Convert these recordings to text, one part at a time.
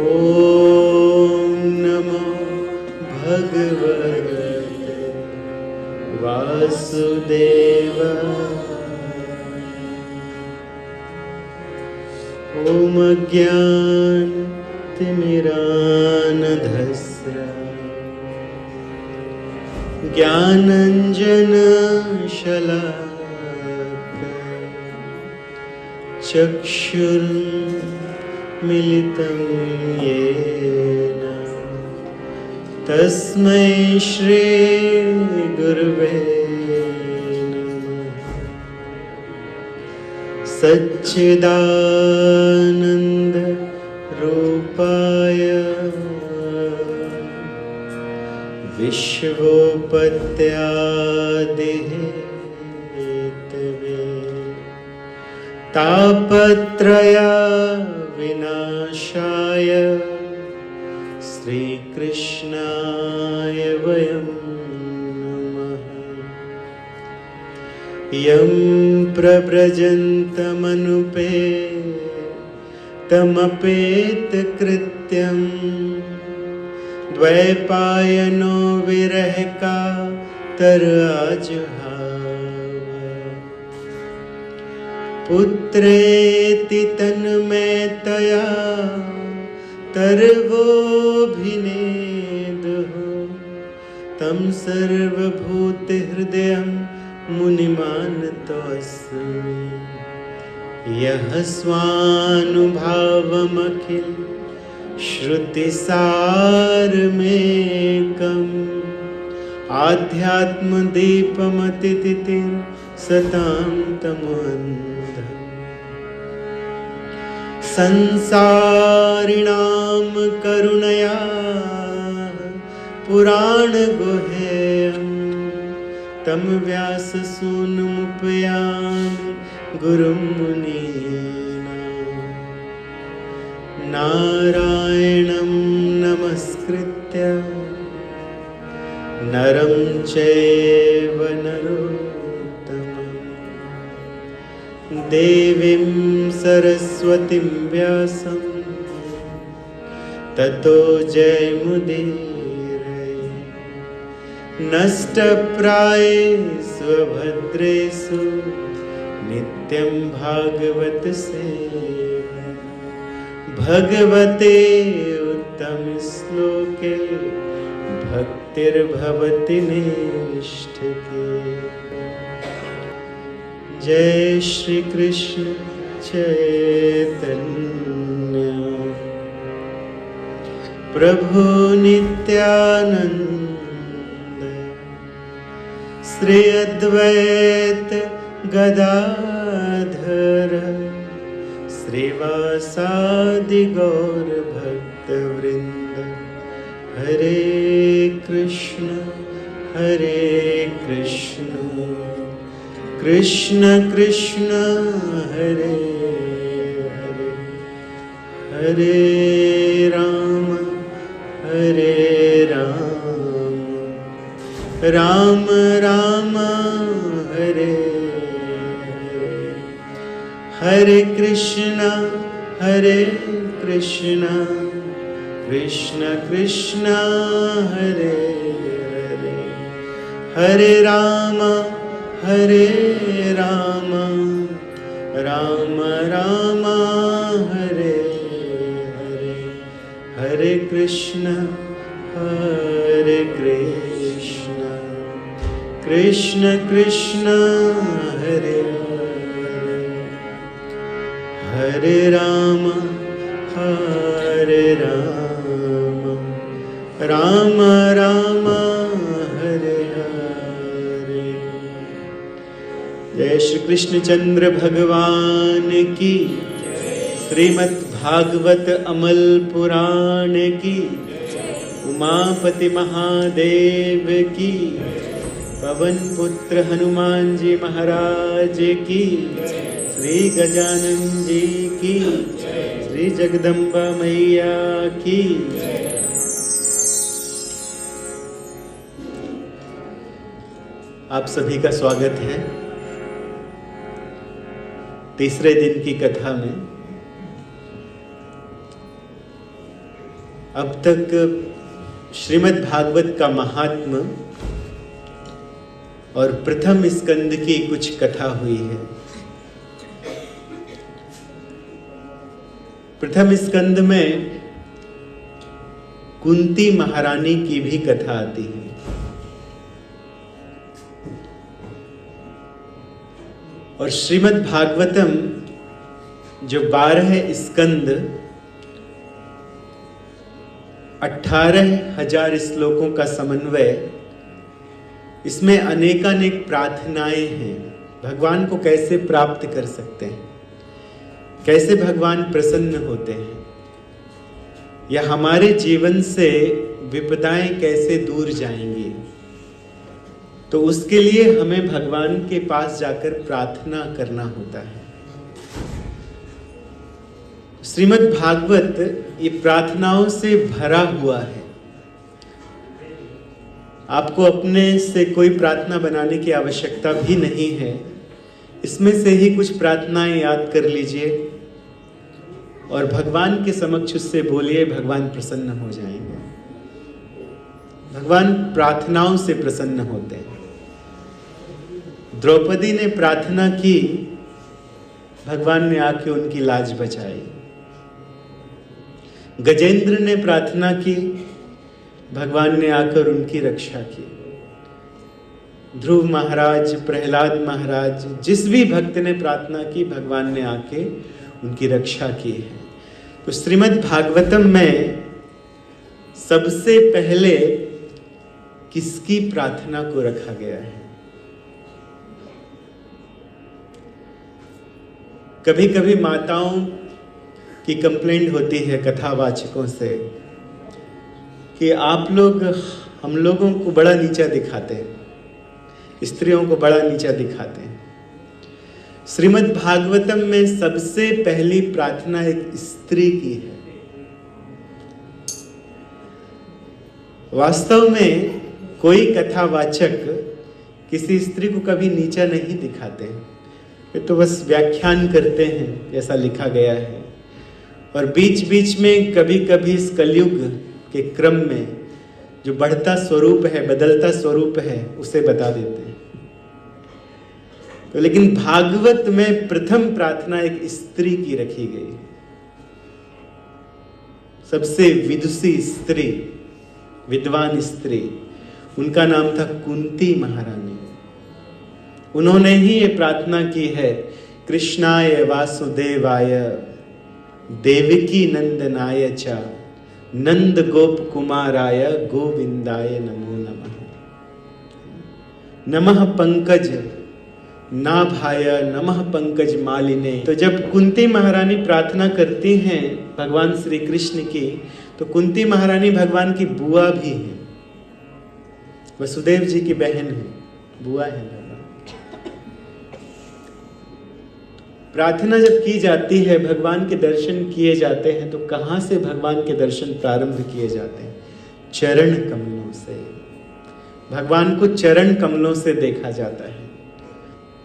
ॐ नमो भगवते वासुदेवाय। ॐ अज्ञानतिमिरान्धस्य ज्ञानाञ्जनशलाकया चक्षुर्मिलितं येन तस्मै श्री गुरुवे नमः। सच्चिदानन्द रूपाय विश्वोपत्यादिहेतवे तापत्रय विनाशाय श्रीकृष्णाय वयं नमः। यं प्रव्रजन्तमनुपेतमपेतकृत्यं द्वैपायनो विरह का तर आजुहाव। पुत्रेति तन्मयतया तरवोऽभिनेदुः तं सर्वभूतहृदयं मुनिमानतोऽस्मि। यः स्वानुभावमखिल श्रुतिसारमेकम् आध्यात्मदीपमतिथितिं सतां तमोऽन्धम्। संसारिणां करुणया पुराणगुह्यं तं व्याससूनुमुपयामि गुरुं मुनीनां। नारायणं नमस्कृत्य नरं चैव नरोत्तमं देवीं सरस्वतीं व्यासं ततो जयमुदीरये। नष्टप्रायेषु भद्रेषु नित्यं भागवत सेवा। भगवते उत्तम श्लोके भक्तिर्भवति नैष्ठिके। जय श्री कृष्ण चैतन्य प्रभु नित्यानंद श्री अद्वैत गदाधर श्रीवासादि गौर भक्तवृंद। हरे कृष्ण कृष्ण कृष्ण हरे हरे हरे राम राम राम हरे हरे। हरे कृष्ण कृष्ण कृष्ण हरे हरे। हरे राम राम राम हरे हरे। हरे कृष्ण कृष्ण कृष्ण हरे हरे। हरे राम राम राम हरे हरे। जय श्री कृष्णचंद्र भगवान की, श्रीमद् भागवत अमल पुराण की, उमापति महादेव की, पवन पुत्र हनुमान जी महाराज की, श्री गजानन जी की, श्री जगदम्बा मैया की। आप सभी का स्वागत है तीसरे दिन की कथा में। अब तक श्रीमद् भागवत का महात्म और प्रथम स्कंद की कुछ कथा हुई है। प्रथम स्कंद में कुंती महारानी की भी कथा आती है। और श्रीमद् भागवतम जो 12 स्कंद 18,000 श्लोकों का समन्वय, इसमें अनेकानेक प्रार्थनाएं हैं। भगवान को कैसे प्राप्त कर सकते हैं, कैसे भगवान प्रसन्न होते हैं, या हमारे जीवन से विपदाएं कैसे दूर जाएंगी, तो उसके लिए हमें भगवान के पास जाकर प्रार्थना करना होता है। श्रीमद् भागवत ये प्रार्थनाओं से भरा हुआ है। आपको अपने से कोई प्रार्थना बनाने की आवश्यकता भी नहीं है। इसमें से ही कुछ प्रार्थनाएं याद कर लीजिए और भगवान के समक्ष उससे बोलिए, भगवान प्रसन्न हो जाएंगे। भगवान प्रार्थनाओं से प्रसन्न होते हैं। द्रौपदी ने प्रार्थना की, भगवान ने आके उनकी लाज बचाई। गजेंद्र ने प्रार्थना की, भगवान ने आकर उनकी रक्षा की। ध्रुव महाराज, प्रहलाद महाराज, जिस भी भक्त ने प्रार्थना की, भगवान ने आके उनकी रक्षा की है। तो श्रीमद् भागवतम में सबसे पहले किसकी प्रार्थना को रखा गया है? कभी कभी माताओं की कंप्लेंट होती है कथावाचकों से कि आप लोग हम लोगों को बड़ा नीचा दिखाते हैं, स्त्रियों को बड़ा नीचा दिखाते हैं। श्रीमद् भागवतम में सबसे पहली प्रार्थना एक स्त्री की है। वास्तव में कोई कथावाचक किसी स्त्री को कभी नीचा नहीं दिखाते, ये तो बस व्याख्यान करते हैं जैसा लिखा गया है। और बीच बीच में कभी कभी इस कलयुग के क्रम में जो बढ़ता स्वरूप है, बदलता स्वरूप है, उसे बता देते हैं। तो लेकिन भागवत में प्रथम प्रार्थना एक स्त्री की रखी गई। सबसे विदुषी स्त्री, विद्वान स्त्री, उनका नाम था कुंती महारानी। उन्होंने ही ये प्रार्थना की है, कृष्णाय वासुदेवाय देवकी नंदनाय च नंद गोप कुमाराय गोविंदाय नमो नमः। नमः पंकज नाभाय नमः पंकज मालिने। तो जब कुंती महारानी प्रार्थना करती हैं भगवान श्री कृष्ण की, तो कुंती महारानी भगवान की बुआ भी है, वसुदेव जी की बहन है, बुआ है भगवान। प्रार्थना जब की जाती है, भगवान के दर्शन किए जाते हैं, तो कहाँ से भगवान के दर्शन प्रारंभ किए जाते हैं? चरण कमलों से। भगवान को चरण कमलों से देखा जाता है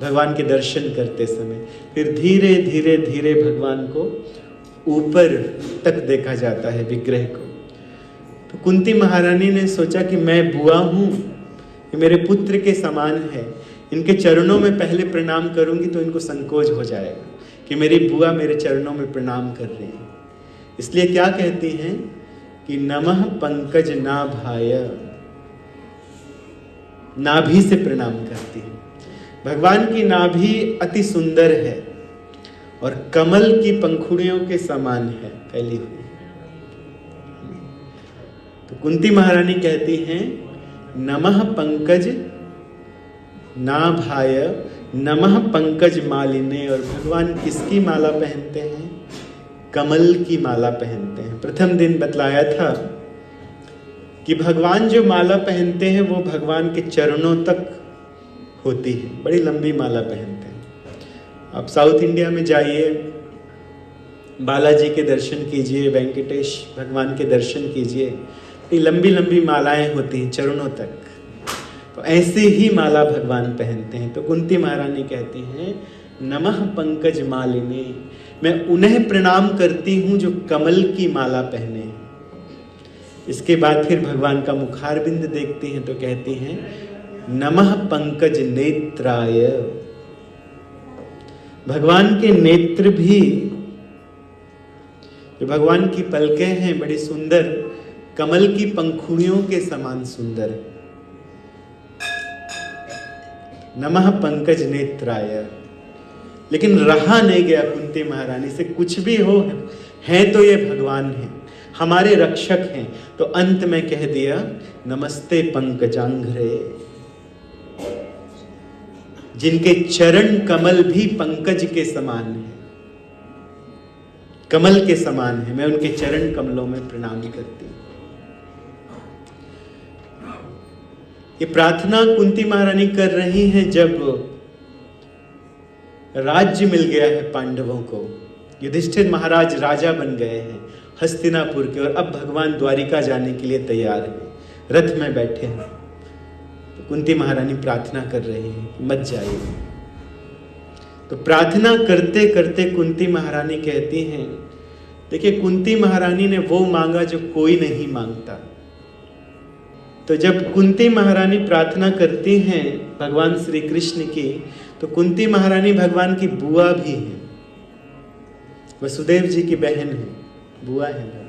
भगवान के दर्शन करते समय। फिर धीरे धीरे धीरे भगवान को ऊपर तक देखा जाता है, विग्रह को। तो कुंती महारानी ने सोचा कि मैं बुआ हूँ, ये मेरे पुत्र के समान है, इनके चरणों में पहले प्रणाम करूंगी तो इनको संकोच हो जाएगा कि मेरी बुआ मेरे चरणों में प्रणाम कर रही है। इसलिए क्या कहती हैं कि नमः पंकज नाभाय, नाभि से प्रणाम करती है। भगवान की नाभि अति सुंदर है और कमल की पंखुड़ियों के समान है, फैली हुई। तो कुंती महारानी कहती हैं नमः पंकज नाभाय नमः पंकज मालिने। और भगवान किसकी माला पहनते हैं? कमल की माला पहनते हैं। प्रथम दिन बतलाया था कि भगवान जो माला पहनते हैं वो भगवान के चरणों तक होती है, बड़ी लंबी माला पहनते हैं। आप साउथ इंडिया में जाइए, बालाजी के दर्शन कीजिए, वेंकटेश भगवान के दर्शन कीजिए, ये लंबी लंबी मालाएं होती हैं चरणों तक। तो ऐसे ही माला भगवान पहनते हैं। तो कुंती महारानी कहती हैं नमः पंकज मालिनी, मैं उन्हें प्रणाम करती हूँ जो कमल की माला पहने हैं। इसके बाद फिर भगवान का मुखारबिंद देखती हैं तो कहती हैं नमः पंकज नेत्राय। भगवान के नेत्र भी, जो भगवान की पलकें हैं बड़ी सुंदर, कमल की पंखुड़ियों के समान सुंदर। नमः पंकज नेत्राय। लेकिन रहा नहीं गया कुंती महारानी से, कुछ भी हो हैं तो ये भगवान हैं, हमारे रक्षक हैं। तो अंत में कह दिया नमस्ते पंकजांघ्रे, जिनके चरण कमल भी पंकज के समान है, कमल के समान है। मैं उनके चरण कमलों में प्रणाम करती हूं। ये प्रार्थना कुंती महारानी कर रही हैं जब राज्य मिल गया है पांडवों को, युधिष्ठिर महाराज राजा बन गए हैं हस्तिनापुर के, और अब भगवान द्वारिका जाने के लिए तैयार हैं, रथ में बैठे हैं। तो कुंती महारानी प्रार्थना कर रही हैं मत जाइए। तो प्रार्थना करते करते कुंती महारानी कहती हैं, देखिए कुंती महारानी ने वो मांगा जो कोई नहीं मांगता। तो जब कुंती महारानी प्रार्थना करती हैं भगवान श्री कृष्ण की, तो कुंती महारानी भगवान की बुआ भी हैं, वसुदेव जी की बहन है, बुआ है भगवान।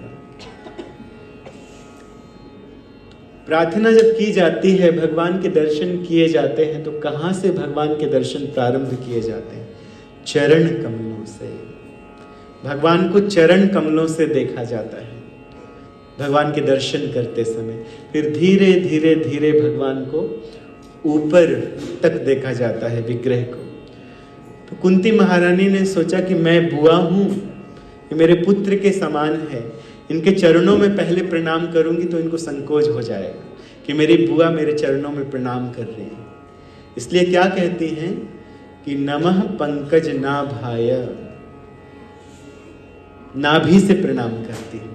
प्रार्थना जब की जाती है, भगवान के दर्शन किए जाते हैं, तो कहां से भगवान के दर्शन प्रारंभ किए जाते हैं? चरण कमलों से। भगवान को चरण कमलों से देखा जाता है भगवान के दर्शन करते समय। फिर धीरे धीरे धीरे भगवान को ऊपर तक देखा जाता है, विग्रह को। तो कुंती महारानी ने सोचा कि मैं बुआ हूं, ये मेरे पुत्र के समान है, इनके चरणों में पहले प्रणाम करूंगी तो इनको संकोच हो जाएगा कि मेरी बुआ मेरे चरणों में प्रणाम कर रही है। इसलिए क्या कहती हैं कि नमः पंकज नाभाय, नाभि से प्रणाम करती है।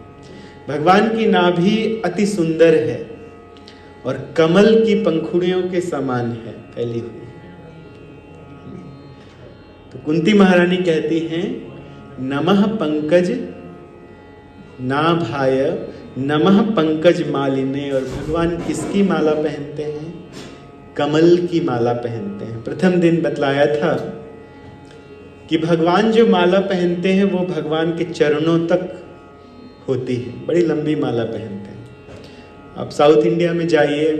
भगवान की नाभि अति सुंदर है और कमल की पंखुड़ियों के समान है, फैली हुई। तो कुंती महारानी कहती हैं नमः पंकज नाभाय नमः पंकज मालिने। और भगवान किसकी माला पहनते हैं? कमल की माला पहनते हैं। प्रथम दिन बतलाया था कि भगवान जो माला पहनते हैं वो भगवान के चरणों तक होती है, बड़ी लंबी माला पहनते हैं। आप साउथ इंडिया में जाइए,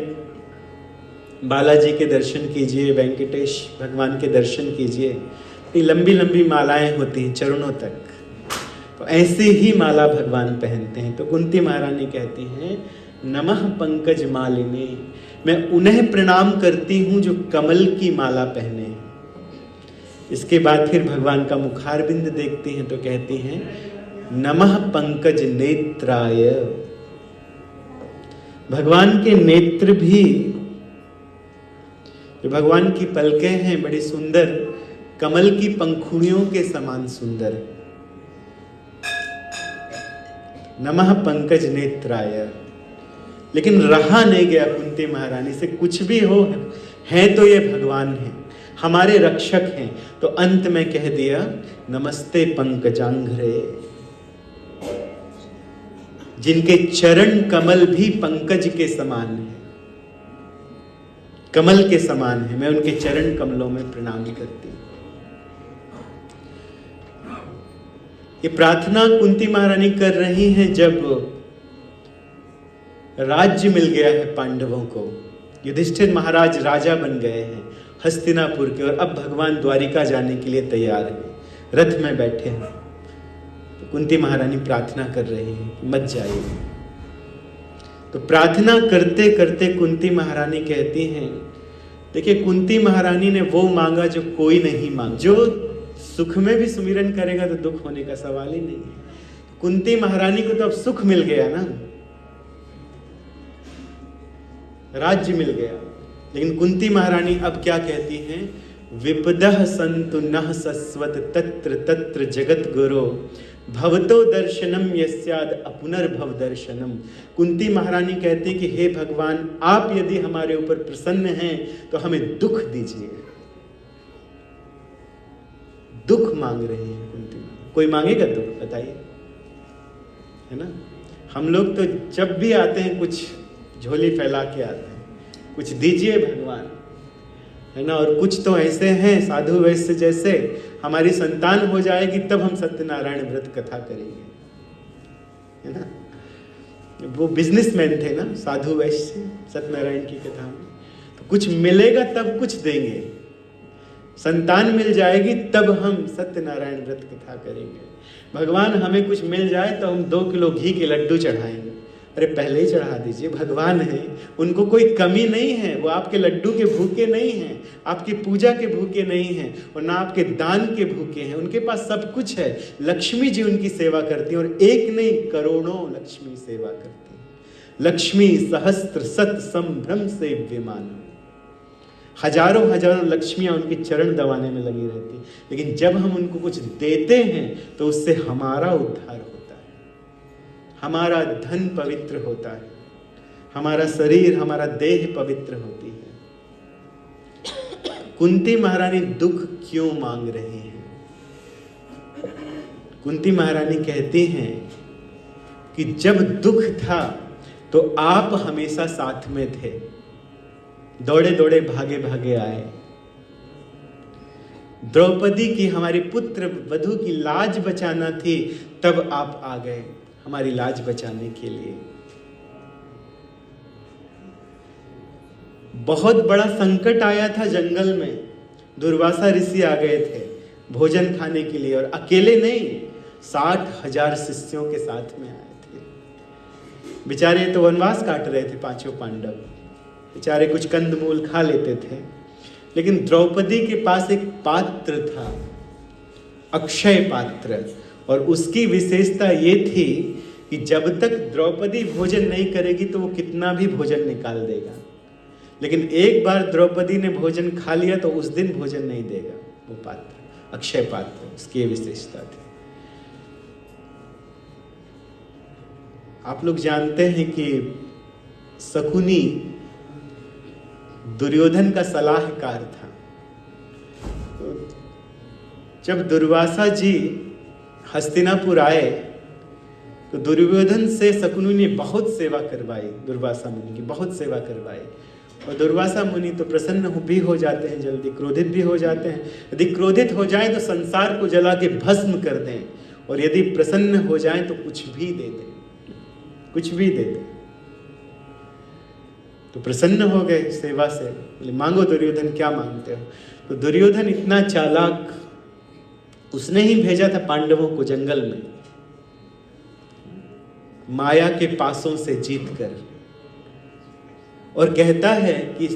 बालाजी के दर्शन कीजिए, वेंकटेश भगवान के दर्शन कीजिए, लंबी लंबी मालाएं होती हैं चरणों तक। तो ऐसे ही माला भगवान पहनते हैं। तो कुंती महारानी कहती हैं नमः पंकज मालिने, मैं उन्हें प्रणाम करती हूं जो कमल की माला पहने। इसके बाद फिर भगवान का मुखारबिंद देखती हैं तो कहती हैं नमः पंकज नेत्राय। भगवान के नेत्र भी, जो भगवान की पलकें हैं बड़ी सुंदर, कमल की पंखुड़ियों के समान सुंदर। नमः पंकज नेत्राय। लेकिन रहा नहीं गया कुंती महारानी से, कुछ भी हो हैं तो ये भगवान हैं, हमारे रक्षक हैं। तो अंत में कह दिया नमस्ते पंकजांघ्रे, जिनके चरण कमल भी पंकज के समान है, कमल के समान है। मैं उनके चरण कमलों में प्रणाम करती हूं। ये प्रार्थना कुंती महारानी कर रही हैं जब राज्य मिल गया है पांडवों को, युधिष्ठिर महाराज राजा बन गए हैं हस्तिनापुर के, और अब भगवान द्वारिका जाने के लिए तैयार हैं, रथ में बैठे हैं। तो कुंती महारानी प्रार्थना कर रही हैं मत जाइए। तो प्रार्थना करते करते कुंती महारानी कहती हैं, देखिए कुंती महारानी ने वो मांगा जो कोई नहीं मांगा। जो सुख में भी सुमिरन करेगा तो दुख होने का सवाल ही नहीं है। कुंती महारानी को तो अब सुख मिल गया ना, राज्य मिल गया। लेकिन कुंती महारानी अब क्या कहती हैं? विपदः संतु नः सस्वत तत्र तत्र जगत गुरो भवतो दर्शनम यस्याद अपुनर्भव दर्शनम। कुंती महारानी कहती कि हे भगवान, आप यदि हमारे ऊपर प्रसन्न हैं तो हमें दुख दीजिए। दुख मांग रही है कुंती। कोई मांगेगा दुख? बताइए, है ना? हम लोग तो जब भी आते हैं कुछ झोली फैला के आते हैं, कुछ दीजिए भगवान, है ना। और कुछ तो ऐसे हैं साधु वैश्य जैसे, हमारी संतान हो जाएगी तब हम सत्यनारायण व्रत कथा करेंगे, है ना। वो बिजनेसमैन थे ना साधु वैश्य सत्यनारायण की कथा में। तो कुछ मिलेगा तब कुछ देंगे, संतान मिल जाएगी तब हम सत्यनारायण व्रत कथा करेंगे। भगवान हमें कुछ मिल जाए तो हम 2 किलो घी के लड्डू चढ़ाएंगे। अरे पहले ही चढ़ा दीजिए, भगवान है, उनको कोई कमी नहीं है। वो आपके लड्डू के भूखे नहीं हैं, आपकी पूजा के भूखे नहीं हैं, और ना आपके दान के भूखे हैं। उनके पास सब कुछ है। लक्ष्मी जी उनकी सेवा करती हैं, और एक नहीं करोड़ों लक्ष्मी सेवा करती हैं। लक्ष्मी सहस्त्र सत संभ्रम से विमान, हजारों हजारों लक्ष्मियां उनके चरण दबाने में लगी रहती। लेकिन जब हम उनको कुछ देते हैं तो उससे हमारा उद्धार होता है, हमारा धन पवित्र होता है, हमारा शरीर, हमारा देह पवित्र होती है। कुंती महारानी दुख क्यों मांग रही हैं? कुंती महारानी कहती हैं कि जब दुख था तो आप हमेशा साथ में थे, दौड़े दौड़े भागे भागे आए। द्रौपदी की, हमारी पुत्र वधू की लाज बचाना थी, तब आप आ गए हमारी लाज बचाने के लिए। बहुत बड़ा संकट आया था जंगल में, दुर्वासा ऋषि आ गए थे भोजन खाने के लिए, और अकेले नहीं, 60,000 शिष्यों के साथ में आए थे। बेचारे तो वनवास काट रहे थे, 5 पांडव बेचारे कुछ कंदमूल खा लेते थे। लेकिन द्रौपदी के पास एक पात्र था, अक्षय पात्र, और उसकी विशेषता ये थी कि जब तक द्रौपदी भोजन नहीं करेगी तो वो कितना भी भोजन निकाल देगा, लेकिन एक बार द्रौपदी ने भोजन खा लिया तो उस दिन भोजन नहीं देगा। वो पात्र, अक्षय पात्र, उसकी ये विशेषता थी। आप लोग जानते हैं कि शकुनी दुर्योधन का सलाहकार था। तो जब दुर्वासा जी हस्तिनापुर आए तो दुर्योधन से शकुनी ने बहुत सेवा करवाई, दुर्वासा मुनि की बहुत सेवा करवाई। और दुर्वासा मुनि तो प्रसन्न भी हो जाते हैं, जल्दी क्रोधित भी हो जाते हैं। यदि क्रोधित हो जाए तो संसार को जला के भस्म कर दें, और यदि प्रसन्न हो जाए तो कुछ भी दे दें, कुछ भी दे दें। तो प्रसन्न हो गए सेवा से, बोले मांगो दुर्योधन, क्या मांगते हो। तो दुर्योधन इतना चालाक, उसने ही भेजा था पांडवों को जंगल में माया के पासों से जीत कर, और कहता है कि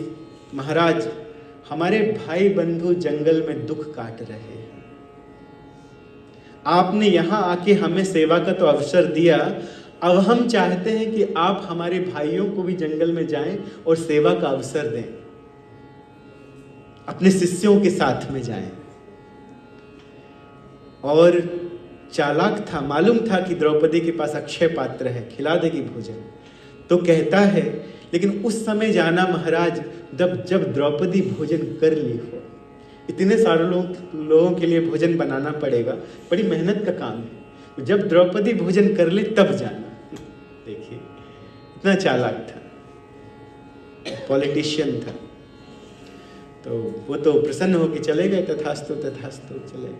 महाराज हमारे भाई बंधु जंगल में दुख काट रहे हैं, आपने यहां आके हमें सेवा का तो अवसर दिया, अब हम चाहते हैं कि आप हमारे भाइयों को भी जंगल में जाएं और सेवा का अवसर दें, अपने शिष्यों के साथ में जाएं। और चालाक था, मालूम था कि द्रौपदी के पास अक्षय पात्र है, खिला देगी भोजन। तो कहता है लेकिन उस समय जाना महाराज जब द्रौपदी भोजन कर ली हो, इतने सारे लोगों के लिए भोजन बनाना पड़ेगा, बड़ी मेहनत का काम है। जब द्रौपदी भोजन कर ले तब जाना। देखिए इतना चालाक था, पॉलिटिशियन था। तो वो तो प्रसन्न होकर चले गए, तथास्तु तथास्तु चले।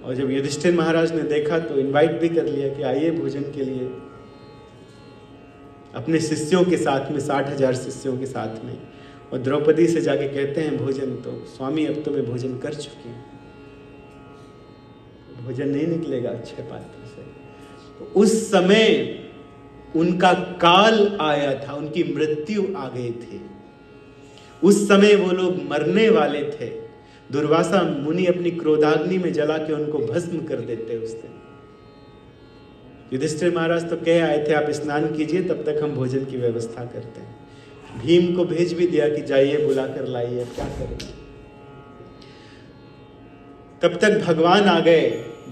और जब युधिष्ठिर महाराज ने देखा तो इनवाइट भी कर लिया कि आइए भोजन के लिए, अपने शिष्यों के साथ में, 60,000 शिष्यों के साथ में। और द्रौपदी से जाके कहते हैं भोजन, तो स्वामी अब तो मैं भोजन कर चुकी हूँ, भोजन नहीं निकलेगा अक्षय पात्र से। तो उस समय उनका काल आया था, उनकी मृत्यु आ गई थी। उस समय वो लोग मरने वाले थे। दुर्वासा मुनि अपनी क्रोधाग्नि में जला के उनको भस्म कर देते उस दिन। युधिष्ठिर महाराज तो कह आए थे आप स्नान कीजिए, तब तक हम भोजन की व्यवस्था करते हैं। भीम को भेज भी दिया कि जाइए बुला कर लाइए, क्या करेंगे। तब तक भगवान आ गए,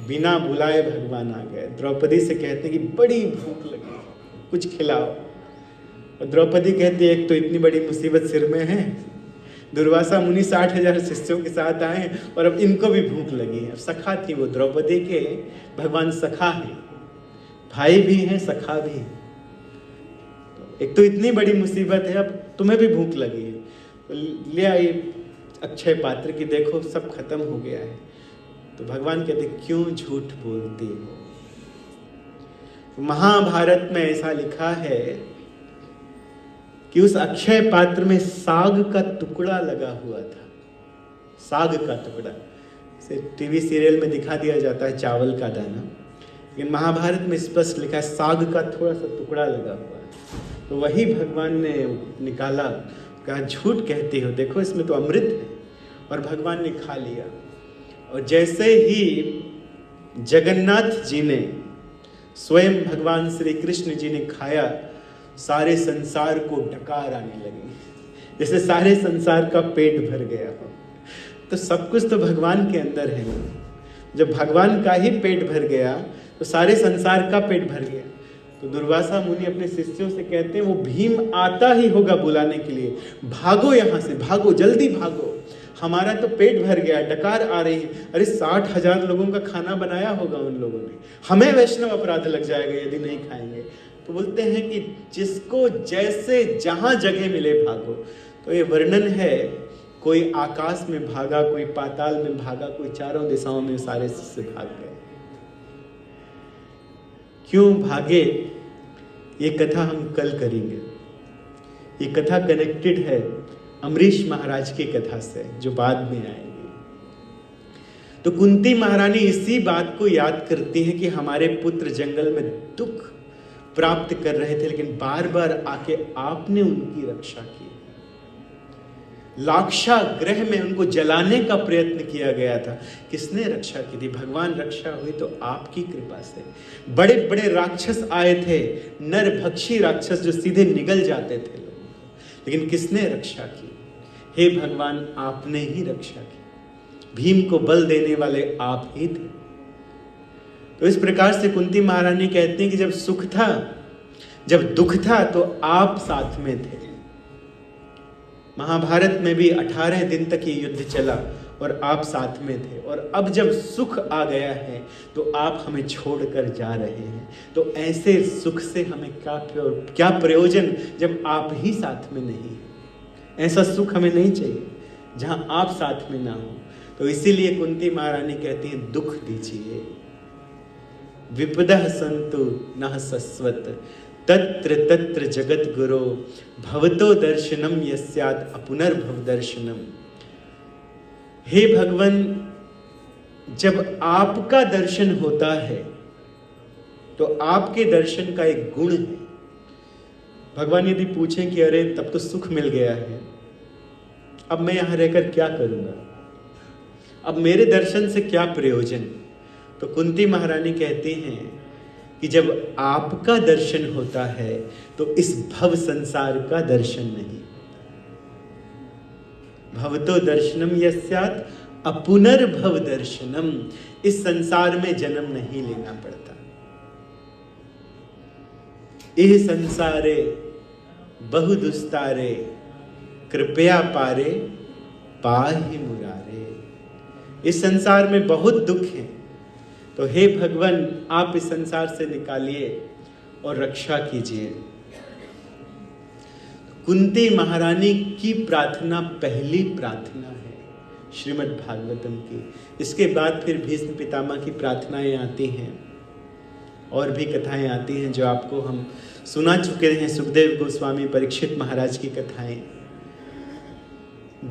बिना बुलाए भगवान आ गए। द्रौपदी से कहते कि बड़ी भूख लगी, कुछ खिलाओ। और द्रौपदी कहती एक तो इतनी बड़ी मुसीबत सिर में है, दुर्वासा मुनि 60,000 शिष्यों के साथ आए और अब इनको भी भूख लगी है। सखा थी वो, द्रौपदी के भगवान सखा है, भाई भी हैं, सखा भी हैं। तो एक तो इतनी बड़ी मुसीबत है, अब तुम्हें भी भूख लगी है, तो ले आइए अक्षय पात्र की, देखो सब खत्म हो गया है। तो भगवान कहते क्यों झूठ बोलती हो। महाभारत में ऐसा लिखा है कि उस अक्षय पात्र में साग का टुकड़ा लगा हुआ था। साग का टुकड़ा, इसे टीवी सीरियल में दिखा दिया जाता है चावल का दाना, लेकिन महाभारत में स्पष्ट लिखा है साग का थोड़ा सा टुकड़ा लगा हुआ है। तो वही भगवान ने निकाला, कहा झूठ कहती हो, देखो इसमें तो अमृत है। और भगवान ने खा लिया। और जैसे ही जगन्नाथ जी ने, स्वयं भगवान श्री कृष्ण जी ने खाया, सारे संसार को डकार आने लगी, जैसे सारे संसार का पेट भर गया हो। तो सब कुछ तो भगवान के अंदर है। जब भगवान का ही पेट भर गया तो सारे संसार का पेट भर गया। तो दुर्वासा मुनि अपने शिष्यों से कहते हैं वो भीम आता ही होगा बुलाने के लिए, भागो यहाँ से, भागो, जल्दी भागो, हमारा तो पेट भर गया, डकार आ रही है। अरे 60,000 लोगों का खाना बनाया होगा उन लोगों ने, हमें वैष्णव अपराध लग जाएगा यदि नहीं खाएंगे। तो बोलते हैं कि जिसको जैसे जहां जगह मिले भागो। तो ये वर्णन है, कोई आकाश में भागा, कोई पाताल में भागा, कोई चारों दिशाओं में, सारे से भाग गए। क्यों भागे ये कथा हम कल करेंगे। ये कथा कनेक्टेड है अमरीश महाराज की कथा से, जो बाद में आएगी। तो कुंती महारानी इसी बात को याद करती है कि हमारे पुत्र जंगल में दुख प्राप्त कर रहे थे, लेकिन बार बार आके आपने उनकी रक्षा की। लाक्षागृह में उनको जलाने का प्रयत्न किया गया था, किसने रक्षा की थी? भगवान। रक्षा हुई तो आपकी कृपा से। बड़े बड़े राक्षस आए थे, नरभक्षी राक्षस जो सीधे निगल जाते थे लोगों को, लेकिन किसने रक्षा की? हे भगवान, आपने ही रक्षा की। भीम को बल देने वाले आप ही थे। तो इस प्रकार से कुंती महारानी कहती हैं कि जब सुख था, जब दुख था, तो आप साथ में थे। महाभारत में भी 18 दिन तक ये युद्ध चला और आप साथ में थे। और अब जब सुख आ गया है तो आप हमें छोड़कर जा रहे हैं। तो ऐसे सुख से हमें क्या प्रयोजन जब आप ही साथ में नहीं हैं। ऐसा सुख हमें नहीं चाहिए जहां आप साथ में ना हो। तो इसीलिए कुंती महारानी कहती हैं दुख दीजिए। विपदः सन्तु नः शश्वत तत्र तत्र जगत गुरो भवतो दर्शनम यस्यात् अपुनर्भव दर्शनम। हे भगवान, जब आपका दर्शन होता है तो आपके दर्शन का एक गुण है। भगवान यदि पूछें कि अरे तब तो सुख मिल गया है, अब मैं यहां रहकर क्या करूंगा, अब मेरे दर्शन से क्या प्रयोजन? तो कुंती महारानी कहती हैं कि जब आपका दर्शन होता है तो इस भव संसार का दर्शन नहीं। भवतो दर्शनम यस्यात् अपुनर्भव दर्शनम। इस संसार में जन्म नहीं लेना पड़ता। इह संसारे बहु दुस्तारे कृपया पारे पाहि मुरारे। इस संसार में बहुत दुख है, तो हे भगवान आप इस संसार से निकालिए और रक्षा कीजिए। कुंती महारानी की प्रार्थना पहली प्रार्थना है श्रीमद् भागवतम की। इसके बाद फिर भीष्म पितामह की प्रार्थनाएं आती हैं और भी कथाएं आती हैं जो आपको हम सुना चुके हैं। सुखदेव गोस्वामी परीक्षित महाराज की कथाएं।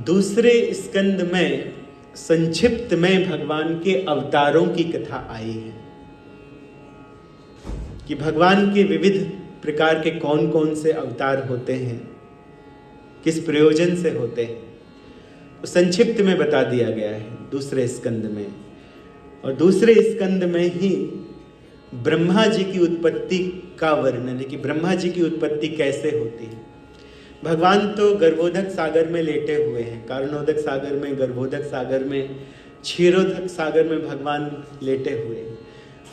दूसरे स्कंद में संक्षिप्त में भगवान के अवतारों की कथा आई है कि भगवान के विविध प्रकार के कौन कौन से अवतार होते हैं, किस प्रयोजन से होते हैं, तो संक्षिप्त में बता दिया गया है दूसरे स्कंद में। और दूसरे स्कंद में ही ब्रह्मा जी की उत्पत्ति का वर्णन है कि ब्रह्मा जी की उत्पत्ति कैसे होती है। भगवान तो गर्भोदक सागर में लेटे हुए हैं, कारणोदक सागर में, गर्भोदक सागर में, क्षीरोदक सागर में भगवान लेटे हुए हैं।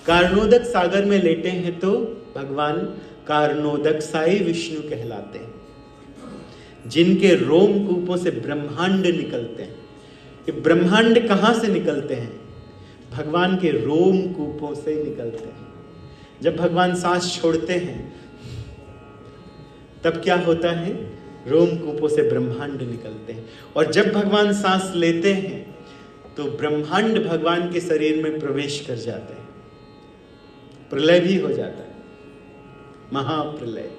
कारणोदक सागर में लेटे हैं तो भगवान कारणोदक साई विष्णु कहलाते हैं, जिनके रोमकूपों से ब्रह्मांड निकलते हैं। ये ब्रह्मांड कहाँ से निकलते हैं? भगवान के रोमकूपों से निकलते हैं। जब भगवान सांस छोड़ते हैं तब क्या होता है, रोमकूपों से ब्रह्मांड निकलते हैं, और जब भगवान सांस लेते हैं तो ब्रह्मांड भगवान के शरीर में प्रवेश कर जाते हैं, प्रलय भी हो जाता है, महाप्रलय।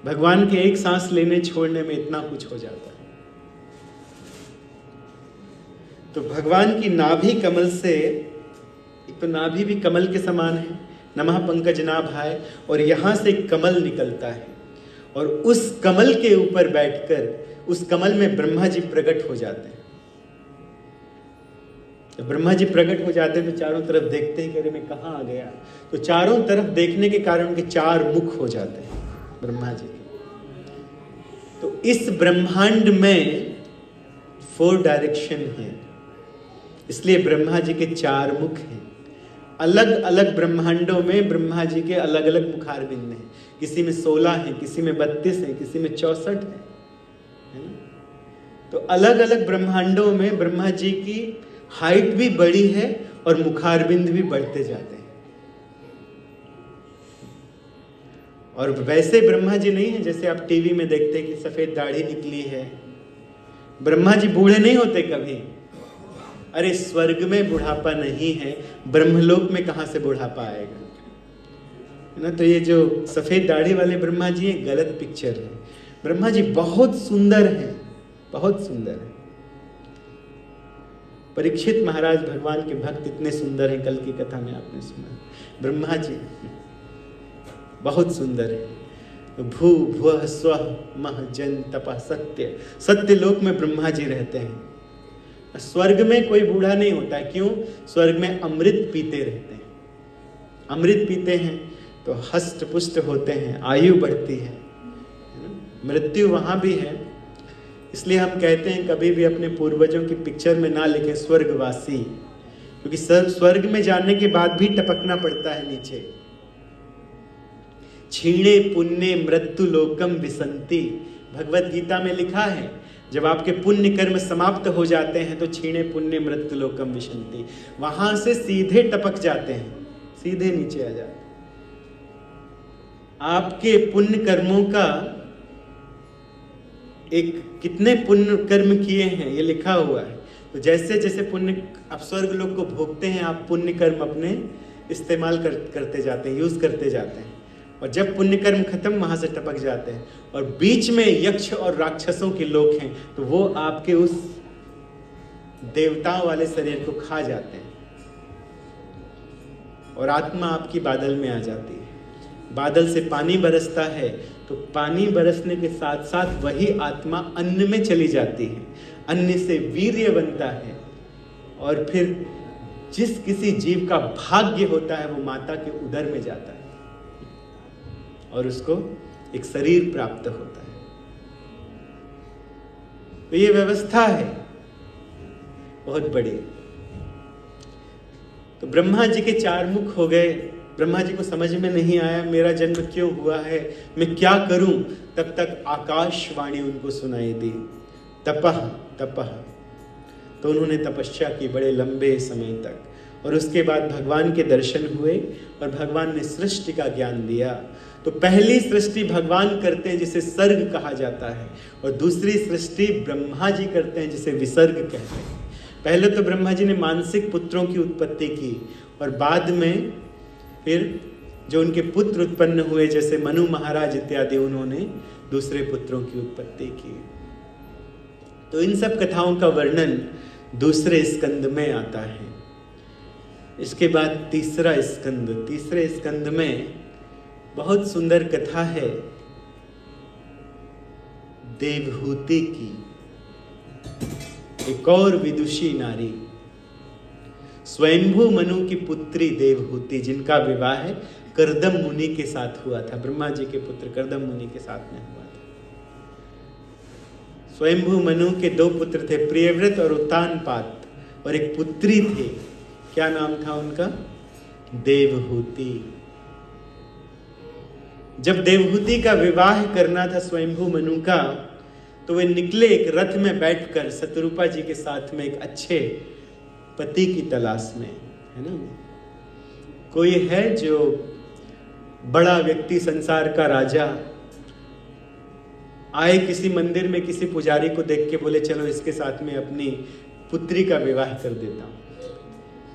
भगवान के एक सांस लेने छोड़ने में इतना कुछ हो जाता है। तो भगवान की नाभि कमल से, एक तो नाभि भी कमल के समान है, नमः पंकजनाभाय, और यहां से कमल निकलता है, और उस कमल के ऊपर बैठकर उस कमल में ब्रह्मा जी प्रकट हो जाते हैं। जब ब्रह्मा जी प्रकट हो जाते हैं तो चारों तरफ देखते हैं कि अरे मैं कहाँ आ गया, तो चारों तरफ देखने के कारण उनके 4 मुख हो जाते हैं ब्रह्मा जी के। तो इस ब्रह्मांड में 4 डायरेक्शन है, इसलिए ब्रह्मा जी के 4 मुख हैं। अलग अलग ब्रह्मांडों में ब्रह्मा जी के अलग अलग मुखारबिंद हैं, किसी में 16 हैं, किसी में 32 हैं, किसी में 64 है ना। तो अलग अलग ब्रह्मांडों में ब्रह्मा जी की हाइट भी बड़ी है और मुखारबिंद भी बढ़ते जाते हैं। और वैसे ब्रह्मा जी नहीं है जैसे आप टीवी में देखते हैं कि सफेद दाढ़ी निकली है। ब्रह्मा जी बूढ़े नहीं होते कभी। अरे स्वर्ग में बुढ़ापा नहीं है, ब्रह्मलोक में कहां से बुढ़ापा आएगा, है ना। तो ये जो सफेद दाढ़ी वाले ब्रह्मा जी हैं, गलत पिक्चर है। ब्रह्मा जी बहुत सुंदर हैं, बहुत सुंदर है। परीक्षित महाराज भगवान के भक्त इतने सुंदर हैं, कल की कथा में आपने सुना। ब्रह्मा जी बहुत सुंदर है। भू भुवः स्वः मह जन तपः सत्य, सत्य लोक में ब्रह्मा जी रहते हैं। स्वर्ग में कोई बूढ़ा नहीं होता है, क्यों? स्वर्ग में अमृत पीते रहते हैं, अमृत पीते हैं तो हष्ट पुष्ट होते हैं, आयु बढ़ती है ना। मृत्यु वहां भी है, इसलिए हम कहते हैं कभी भी अपने पूर्वजों की पिक्चर में ना लिखें स्वर्गवासी, क्योंकि स्वर्ग में जाने के बाद भी टपकना पड़ता है नीचे। क्षीणे पुण्य मृत्यु लोकम विसंति, भगवत गीता में लिखा है जब आपके पुण्य कर्म समाप्त हो जाते हैं तो क्षीणे पुण्य मृत्यु लोकम विसंति, वहां से सीधे टपक जाते हैं, सीधे नीचे आ जाते हैं। आपके पुण्य कर्मों का एक कितने पुण्य कर्म किए हैं ये लिखा हुआ है। तो जैसे जैसे पुण्य आप स्वर्ग लोक को भोगते हैं, आप पुण्य कर्म अपने इस्तेमाल करते जाते हैं, यूज करते जाते हैं, और जब पुण्य कर्म खत्म वहां से टपक जाते हैं। और बीच में यक्ष और राक्षसों के लोग हैं, तो वो आपके उस देवताओं वाले शरीर को खा जाते हैं और आत्मा आपकी बादल में आ जाती है। बादल से पानी बरसता है तो पानी बरसने के साथ साथ वही आत्मा अन्न में चली जाती है, अन्न से वीर्य बनता है, और फिर जिस किसी जीव का भाग्य होता है वो माता के उदर में जाता है और उसको एक शरीर प्राप्त होता है। तो ये व्यवस्था है बहुत बड़ी। तो ब्रह्मा जी के 4 मुख हो गए। ब्रह्मा जी को समझ में नहीं आया मेरा जन्म क्यों हुआ है, मैं क्या करूं, तब तक आकाशवाणी उनको सुनाई दी, तपः तपः। तो उन्होंने तपस्या की बड़े लंबे समय तक, और उसके बाद भगवान के दर्शन हुए और भगवान ने सृष्टि का ज्ञान दिया। तो पहली सृष्टि भगवान करते हैं जिसे सर्ग कहा जाता है, और दूसरी सृष्टि ब्रह्मा जी करते हैं जिसे विसर्ग कहते हैं। पहले तो ब्रह्मा जी ने मानसिक पुत्रों की उत्पत्ति की, और बाद में फिर जो उनके पुत्र उत्पन्न हुए जैसे मनु महाराज इत्यादि, उन्होंने दूसरे पुत्रों की उत्पत्ति की। तो इन सब कथाओं का वर्णन दूसरे स्कंद में आता है। इसके बाद तीसरा स्कंद, तीसरे स्कंद में बहुत सुंदर कथा है देवहूति की, एक और विदुषी नारी, स्वयंभू मनु की पुत्री देवहूति, जिनका विवाह कर्दम मुनि के साथ हुआ था। ब्रह्मा जी के पुत्र कर्दम मुनि के साथ में हुआ था। स्वयंभू मनु के 2 पुत्र थे, प्रियव्रत और उत्तानपाद, और एक पुत्री थी, क्या नाम था उनका? देवहूति। जब देवहूति का विवाह करना था स्वयंभू मनु का, तो वे निकले एक रथ में बैठकर शतरूपा जी के साथ में एक अच्छे पति की तलाश में, है ना। कोई है जो बड़ा व्यक्ति, संसार का राजा आए किसी मंदिर में, किसी पुजारी को देख के बोले चलो इसके साथ में अपनी पुत्री का विवाह कर देता हूँ।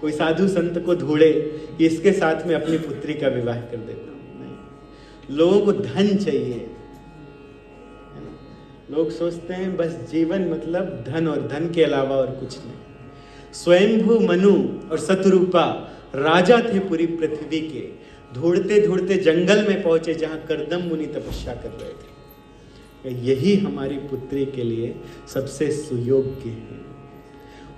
कोई साधु संत को ढूंढे कि इसके साथ में अपनी पुत्री का विवाह कर देता हूँ। नहीं, लोगों को धन चाहिए, है ना? लोग सोचते हैं बस जीवन मतलब धन, और धन के अलावा और कुछ नहीं। स्वयंभू मनु और शतरूपा राजा थे पूरी पृथ्वी के। ढूंढते ढूंढते जंगल में पहुंचे जहां कर्दम मुनि तपस्या कर रहे थे। यही हमारी पुत्री के लिए सबसे सुयोग्य है।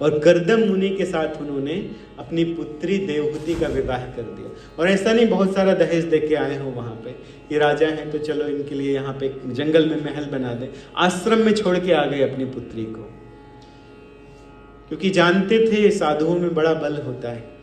और कर्दम मुनि के साथ उन्होंने अपनी पुत्री देवहूति का विवाह कर दिया। और ऐसा नहीं बहुत सारा दहेज दे के आए हो वहां पे, ये राजा हैं तो चलो इनके लिए यहाँ पे जंगल में महल बना दें। आश्रम में छोड़ के आ गए अपनी पुत्री को, क्योंकि जानते थे साधुओं में बड़ा बल होता है।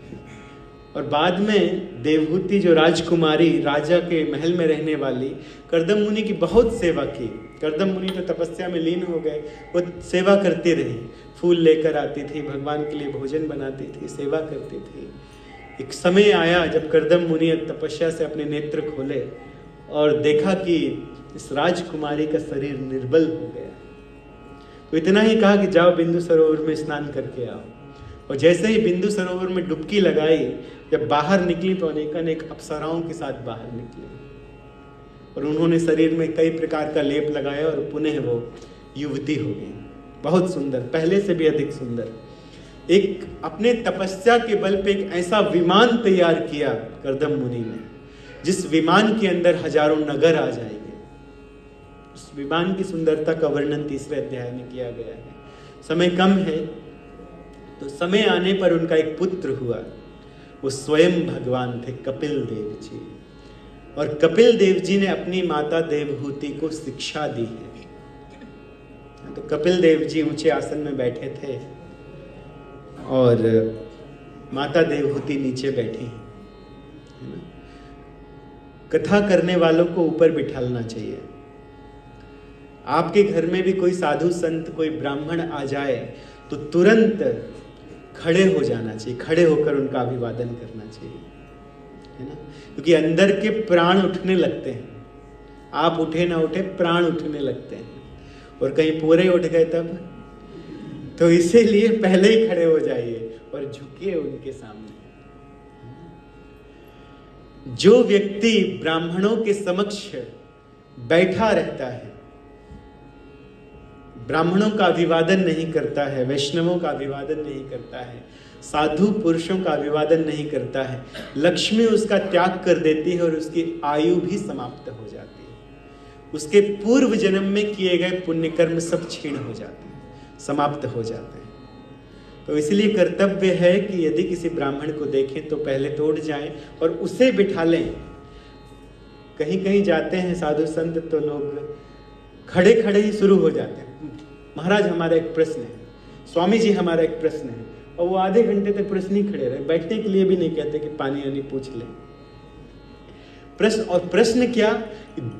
और बाद में देवहूति जो राजकुमारी, राजा के महल में रहने वाली, कर्दम मुनि की बहुत सेवा की। कर्दम मुनि तो तपस्या में लीन हो गए, वो सेवा करती रही। फूल लेकर आती थी, भगवान के लिए भोजन बनाती थी, सेवा करती थी। एक समय आया जब कर्दम मुनि तपस्या से अपने नेत्र खोले और देखा कि इस राजकुमारी का शरीर निर्बल हो गया। तो इतना ही कहा कि जाओ बिंदु सरोवर में स्नान करके आओ। और जैसे ही बिंदु सरोवर में डुबकी लगाई, जब बाहर निकली तो अनेक अप्सराओं के साथ बाहर निकली। और उन्होंने शरीर में कई प्रकार का लेप लगाया और पुनः वो युवती हो गई, बहुत सुंदर, पहले से भी अधिक सुंदर। एक अपने तपस्या के बल पे एक ऐसा विमान तैयार किया कर्दम मुनि ने, जिस विमान के अंदर हजारों नगर आ जाएंगे। उस विमान की सुंदरता का वर्णन 3रे अध्याय में किया गया है। समय कम है तो समय आने पर उनका एक पुत्र हुआ। वो स्वयं भगवान थे, कपिल देव जी। और कपिल देव जी ने अपनी माता देवहूति को शिक्षा दी है। तो कपिल देव जी ऊंचे आसन में बैठे थे और माता देवहूति नीचे बैठी है ना? कथा करने वालों को ऊपर बिठालना चाहिए। आपके घर में भी कोई साधु संत, कोई ब्राह्मण आ जाए तो तुरंत खड़े हो जाना चाहिए, खड़े होकर उनका अभिवादन करना चाहिए, है ना? क्योंकि अंदर के प्राण उठने लगते हैं। आप उठे ना उठे, प्राण उठने लगते हैं। और कहीं पूरे उठ गए तब, तो इसीलिए पहले ही खड़े हो जाइए और झुकिए उनके सामने। जो व्यक्ति ब्राह्मणों के समक्ष बैठा रहता है, ब्राह्मणों का अभिवादन नहीं करता है, वैष्णवों का अभिवादन नहीं करता है, साधु पुरुषों का अभिवादन नहीं करता है, लक्ष्मी उसका त्याग कर देती है और उसकी आयु भी समाप्त हो जाती है। उसके पूर्व जन्म में किए गए पुण्य कर्म सब क्षीण हो जाते हैं, समाप्त हो जाते हैं। तो इसलिए कर्तव्य है कि यदि किसी ब्राह्मण को देखें तो पहले तो उठ जाएं और उसे बिठा लें। कहीं कहीं जाते हैं साधु संत तो लोग खड़े खड़े ही शुरू हो जाते हैं। महाराज हमारा एक प्रश्न है, स्वामी जी हमारा एक प्रश्न है, और वो आधे घंटे तक प्रश्न ही खड़े रहे, बैठने के लिए भी नहीं कहते कि पानी यानी पूछ लें। प्रश्न, और प्रश्न क्या,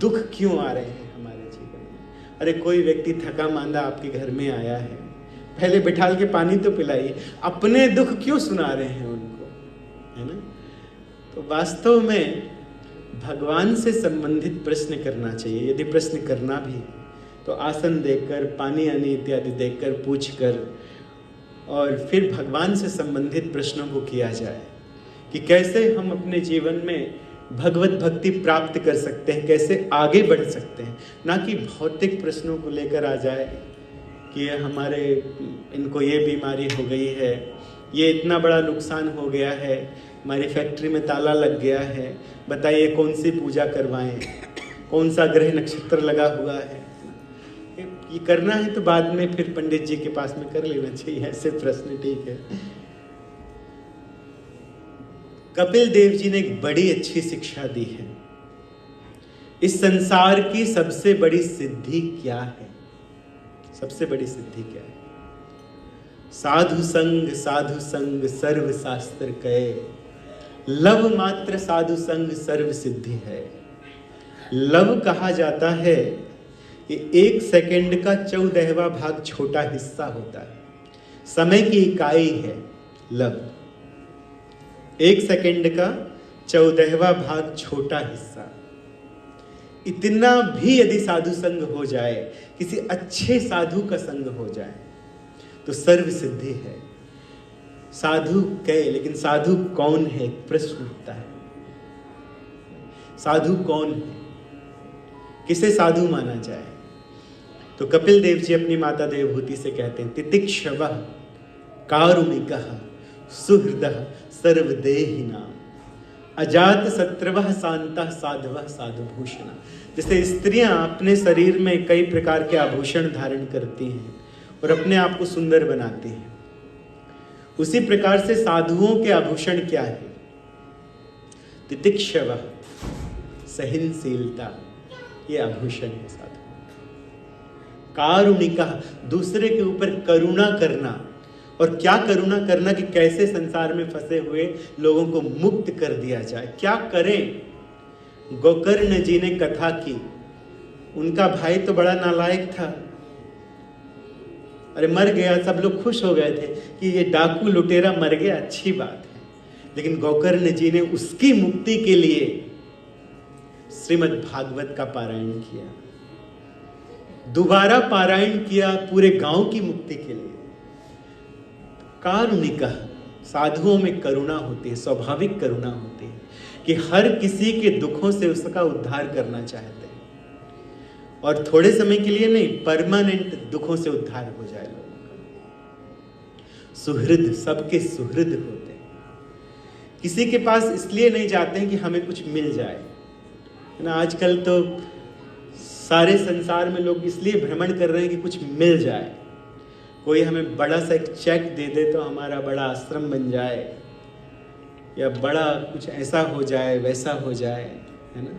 दुख क्यों आ रहे हैं हमारे जीवन में। अरे कोई व्यक्ति थका मांदा आपके घर में आया है, पहले बिठाल के पानी तो पिलाइए, अपने दुख क्यों सुना रहे हैं उनको, है ना? तो वास्तव में भगवान से संबंधित प्रश्न करना चाहिए। यदि प्रश्न करना भी तो आसन देकर, पानी आनी इत्यादि देकर, पूछ कर, और फिर भगवान से संबंधित प्रश्नों को किया जाए कि कैसे हम अपने जीवन में भगवत भक्ति प्राप्त कर सकते हैं, कैसे आगे बढ़ सकते हैं। ना कि भौतिक प्रश्नों को लेकर आ जाए कि हमारे इनको ये बीमारी हो गई है, ये इतना बड़ा नुकसान हो गया है, हमारी फैक्ट्री में ताला लग गया है, बताइए कौन सी पूजा करवाएं, कौन सा ग्रह नक्षत्र लगा हुआ है। ये करना है तो बाद में फिर पंडित जी के पास में कर लेना चाहिए ऐसे प्रश्न, ठीक है। कपिल देव जी ने एक बड़ी अच्छी शिक्षा दी है। इस संसार की सबसे बड़ी सिद्धि क्या है? सबसे बड़ी सिद्धि क्या है? साधु संग सर्व शास्त्र कहे, लव मात्र साधु संग सर्व सिद्धि है। लव कहा जाता है कि 1 सेकंड का 14वां भाग छोटा हिस्सा होता है, समय की इकाई है लव। 1 सेकंड का 14वां भाग छोटा हिस्सा। इतना भी यदि साधु संग हो जाए, किसी अच्छे साधु का संग हो जाए, तो सर्व सिद्धि है। साधु कहे, लेकिन साधु कौन है, प्रश्न उठता है। साधु कौन है, किसे साधु माना जाए? तो कपिल देव जी अपनी माता देवहूति से कहते हैं, तितिक्षवः कारुणिकः सुहृदः सर्वदेहिनां अजात शत्रुवः शान्तः साधवः साधुभूषण। जैसे स्त्रियां अपने शरीर में कई प्रकार के आभूषण धारण करती हैं और अपने आप को सुंदर बनाती हैं, उसी प्रकार से साधुओं के आभूषण क्या है? तितिक्षवः, सहनशीलता, ये आभूषण है साधु। कारुणिकः, दूसरे के ऊपर करुणा करना। और क्या करुणा करना कि कैसे संसार में फंसे हुए लोगों को मुक्त कर दिया जाए। क्या करें? गोकर्ण जी ने कथा की, उनका भाई तो बड़ा नालायक था, अरे मर गया, सब लोग खुश हो गए थे कि ये डाकू लुटेरा मर गया, अच्छी बात है। लेकिन गोकर्ण जी ने उसकी मुक्ति के लिए श्रीमद् भागवत का पारायण किया, दोबारा पारायण किया पूरे गांव की मुक्ति के लिए। कारुणिका, साधुओं में करुणा होती है, स्वाभाविक करुणा होती है कि हर किसी के दुखों से उसका उद्धार करना चाहते हैं, और थोड़े समय के लिए नहीं, परमानेंट दुखों से उद्धार हो जाए लोगों का। सुहृद, सबके सुहृद होते हैं। किसी के पास इसलिए नहीं जाते हैं कि हमें कुछ मिल जाए, है ना। आजकल तो सारे संसार में लोग इसलिए भ्रमण कर रहे हैं कि कुछ मिल जाए। कोई हमें बड़ा सा एक चेक दे दे तो हमारा बड़ा आश्रम बन जाए, या बड़ा कुछ ऐसा हो जाए, वैसा हो जाए, है ना।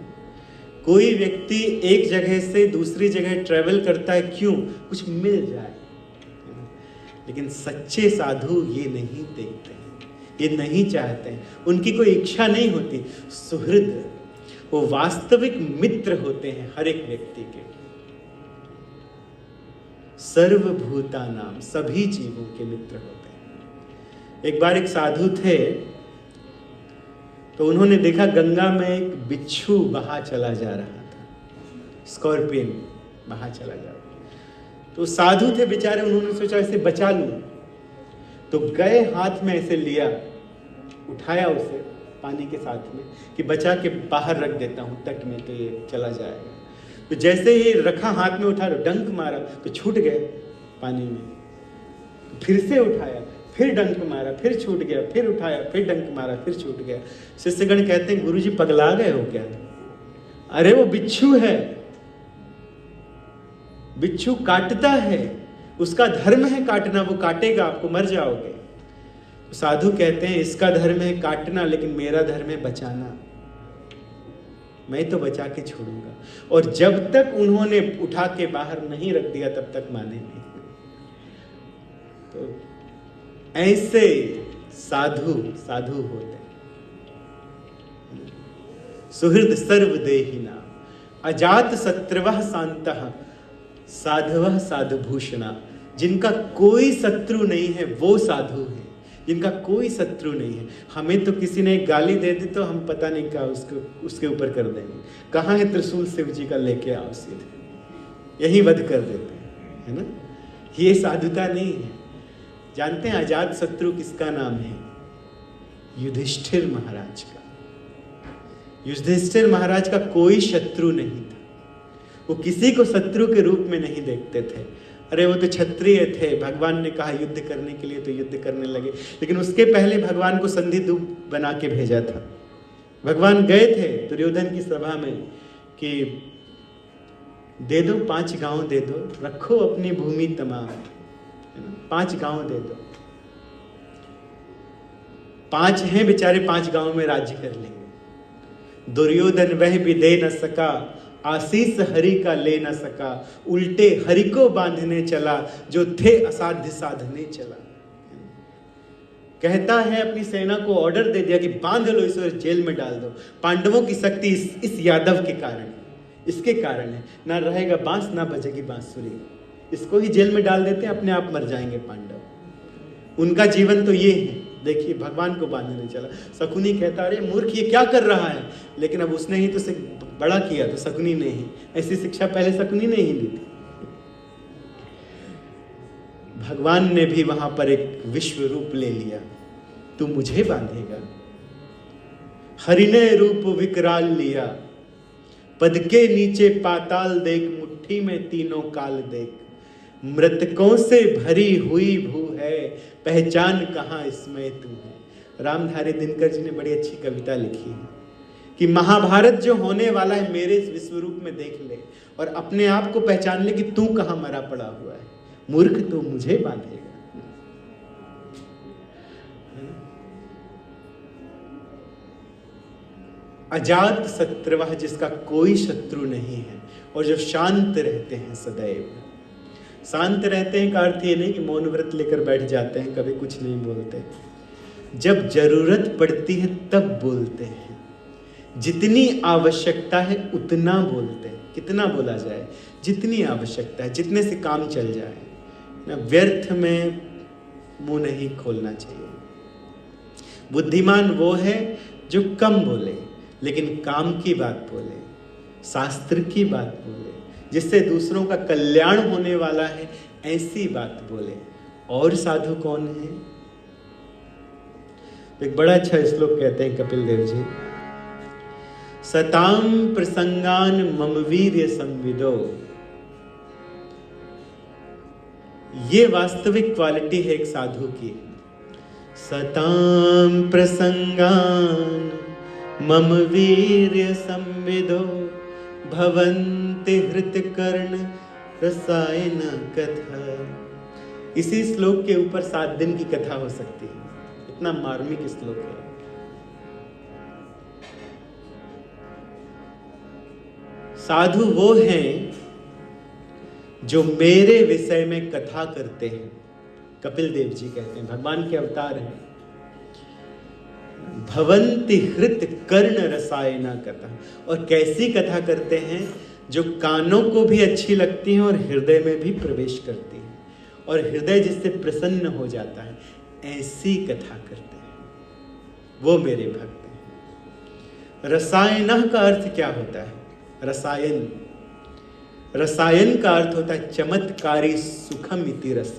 कोई व्यक्ति एक जगह से दूसरी जगह ट्रेवल करता है, क्यों? कुछ मिल जाए। लेकिन सच्चे साधु ये नहीं देखते हैं, ये नहीं चाहते हैं, उनकी कोई इच्छा नहीं होती। सुहृद, वो वास्तविक मित्र होते हैं हर एक व्यक्ति के। सर्वभूतानाम, सभी जीवों के मित्र होते हैं। एक बार एक साधु थे, तो उन्होंने देखा गंगा में एक बिच्छू बहा चला जा रहा था, स्कॉर्पियन बहा चला जा रहा। तो साधु थे बेचारे, उन्होंने सोचा इसे बचा लूं, तो गए हाथ में ऐसे लिया, उठाया उसे पानी के साथ में कि बचा के बाहर रख देता हूं तट में, तो ये चला जाएगा। तो जैसे ही रखा हाथ में, उठा डंक मारा तो छूट गए पानी में। फिर से उठाया, फिर डंक मारा, फिर छूट गया, फिर उठाया, फिर डंक मारा, फिर छूट गया। शिष्यगण कहते हैं, गुरुजी पगला गए हो क्या? अरे वो बिच्छू है, बिच्छू काटता है, उसका धर्म है काटना, वो काटेगा, आपको मर जाओगे। साधु कहते हैं, इसका धर्म है काटना, लेकिन मेरा धर्म है बचाना, मैं तो बचा के छोड़ूंगा। और जब तक उन्होंने उठा के बाहर नहीं रख दिया, तब तक माने नहीं। तो ऐसे साधु होते। सुहृद सर्वदेहिना अजात शत्रुवः शान्तः साधवः साधुभूषणा। जिनका कोई शत्रु नहीं है वो साधु है, जिनका कोई शत्रु नहीं है। हमें तो किसी ने गाली दे दी तो हम पता नहीं क्या उसके ऊपर कर देंगे। कहाँ है त्रिशूल शिव जी का, लेके आओ सीधे, यही वध कर देते हैं, है ना। ये साधुता नहीं है। जानते हैं अजात शत्रु किसका नाम है? युधिष्ठिर महाराज का। युधिष्ठिर महाराज का कोई शत्रु नहीं था, वो किसी को शत्रु के रूप में नहीं देखते थे। अरे वो तो क्षत्रिय थे, भगवान ने कहा युद्ध करने के लिए तो युद्ध करने लगे। लेकिन उसके पहले भगवान को संधि दूत बना के भेजा था। भगवान गए थे दुर्योधन की सभा में कि दे दो 5 गांव, दे दो, रखो अपनी भूमि तमाम, 5 गांव दे दो। 5 हैं बेचारे, 5 गांव में राज्य कर लेंगे। दुर्योधन वह भी दे न सका, आशीष हरि का ले न सका, उल्टे हरि को बांधने चला, जो थे असाध्य साधने चला। कहता है अपनी सेना को ऑर्डर दे दिया कि बांध लो इसे, जेल में डाल दो। पांडवों की शक्ति इस यादव के कारण है, इसके कारण है। ना रहेगा बांस, ना बजेगी बांसुरी, इसको ही जेल में डाल देते हैं, अपने आप मर जाएंगे पांडव। उनका जीवन तो ये है। देखिए भगवान को बांधने चला। शकुनी कहता अरे मूर्ख ये क्या कर रहा है, लेकिन अब उसने ही तो उसे बड़ा किया, तो शकुनी ने ही, ऐसी शिक्षा पहले शकुनी ने ही दी थी। भगवान ने भी वहां पर एक विश्व रूप ले लिया, तू मुझे बांधेगा। हरि ने रूप विकराल लिया, पद के नीचे पाताल देख, मुट्ठी में तीनों काल देख। मृतकों से भरी हुई भू है, पहचान कहाँ इसमें तू है। रामधारी दिनकर जी ने बड़ी अच्छी कविता लिखी है कि महाभारत जो होने वाला है मेरे इस विश्वरूप में देख ले और अपने आप को पहचान ले कि तू कहाँ मरा पड़ा हुआ है, मूर्ख तू मुझे बांधेगा। अजात शत्रुवः, जिसका कोई शत्रु नहीं है और जो शांत रहते हैं सदैव। शांत रहते हैं का अर्थ ये नहीं कि मौन व्रत लेकर बैठ जाते हैं, कभी कुछ नहीं बोलते। जब जरूरत पड़ती है तब बोलते हैं, जितनी आवश्यकता है उतना बोलते हैं। कितना बोला जाए, जितनी आवश्यकता है, जितने से काम चल जाए ना। व्यर्थ में मुंह नहीं खोलना चाहिए। बुद्धिमान वो है जो कम बोले लेकिन काम की बात बोले, शास्त्र की बात बोले, जिससे दूसरों का कल्याण होने वाला है, ऐसी बात बोले। और साधु कौन है? एक बड़ा अच्छा श्लोक कहते हैं कपिल देव जी, सताम प्रसंगान मम वीर्य संविदो। ये वास्तविक क्वालिटी है एक साधु की। सताम प्रसंगान मम वीर्य संविदो, भवन्ति हृतकर्ण रसायन कथा। इसी श्लोक के ऊपर 7 दिन की कथा हो सकती है, इतना मार्मिक श्लोक है। साधु वो हैं जो मेरे विषय में कथा करते हैं। कपिल देव जी कहते हैं, भगवान के अवतार हैं। भवन्ति हृत कर्ण रसायना कथा। और कैसी कथा करते हैं? जो कानों को भी अच्छी लगती हैं और हृदय में भी प्रवेश करती हैं और हृदय जिससे प्रसन्न हो जाता है, ऐसी कथा करते हैं, वो मेरे भक्त हैं। रसायन का अर्थ क्या होता है? रसायन, रसायन का अर्थ होता है चमत्कारी सुखम इति रस।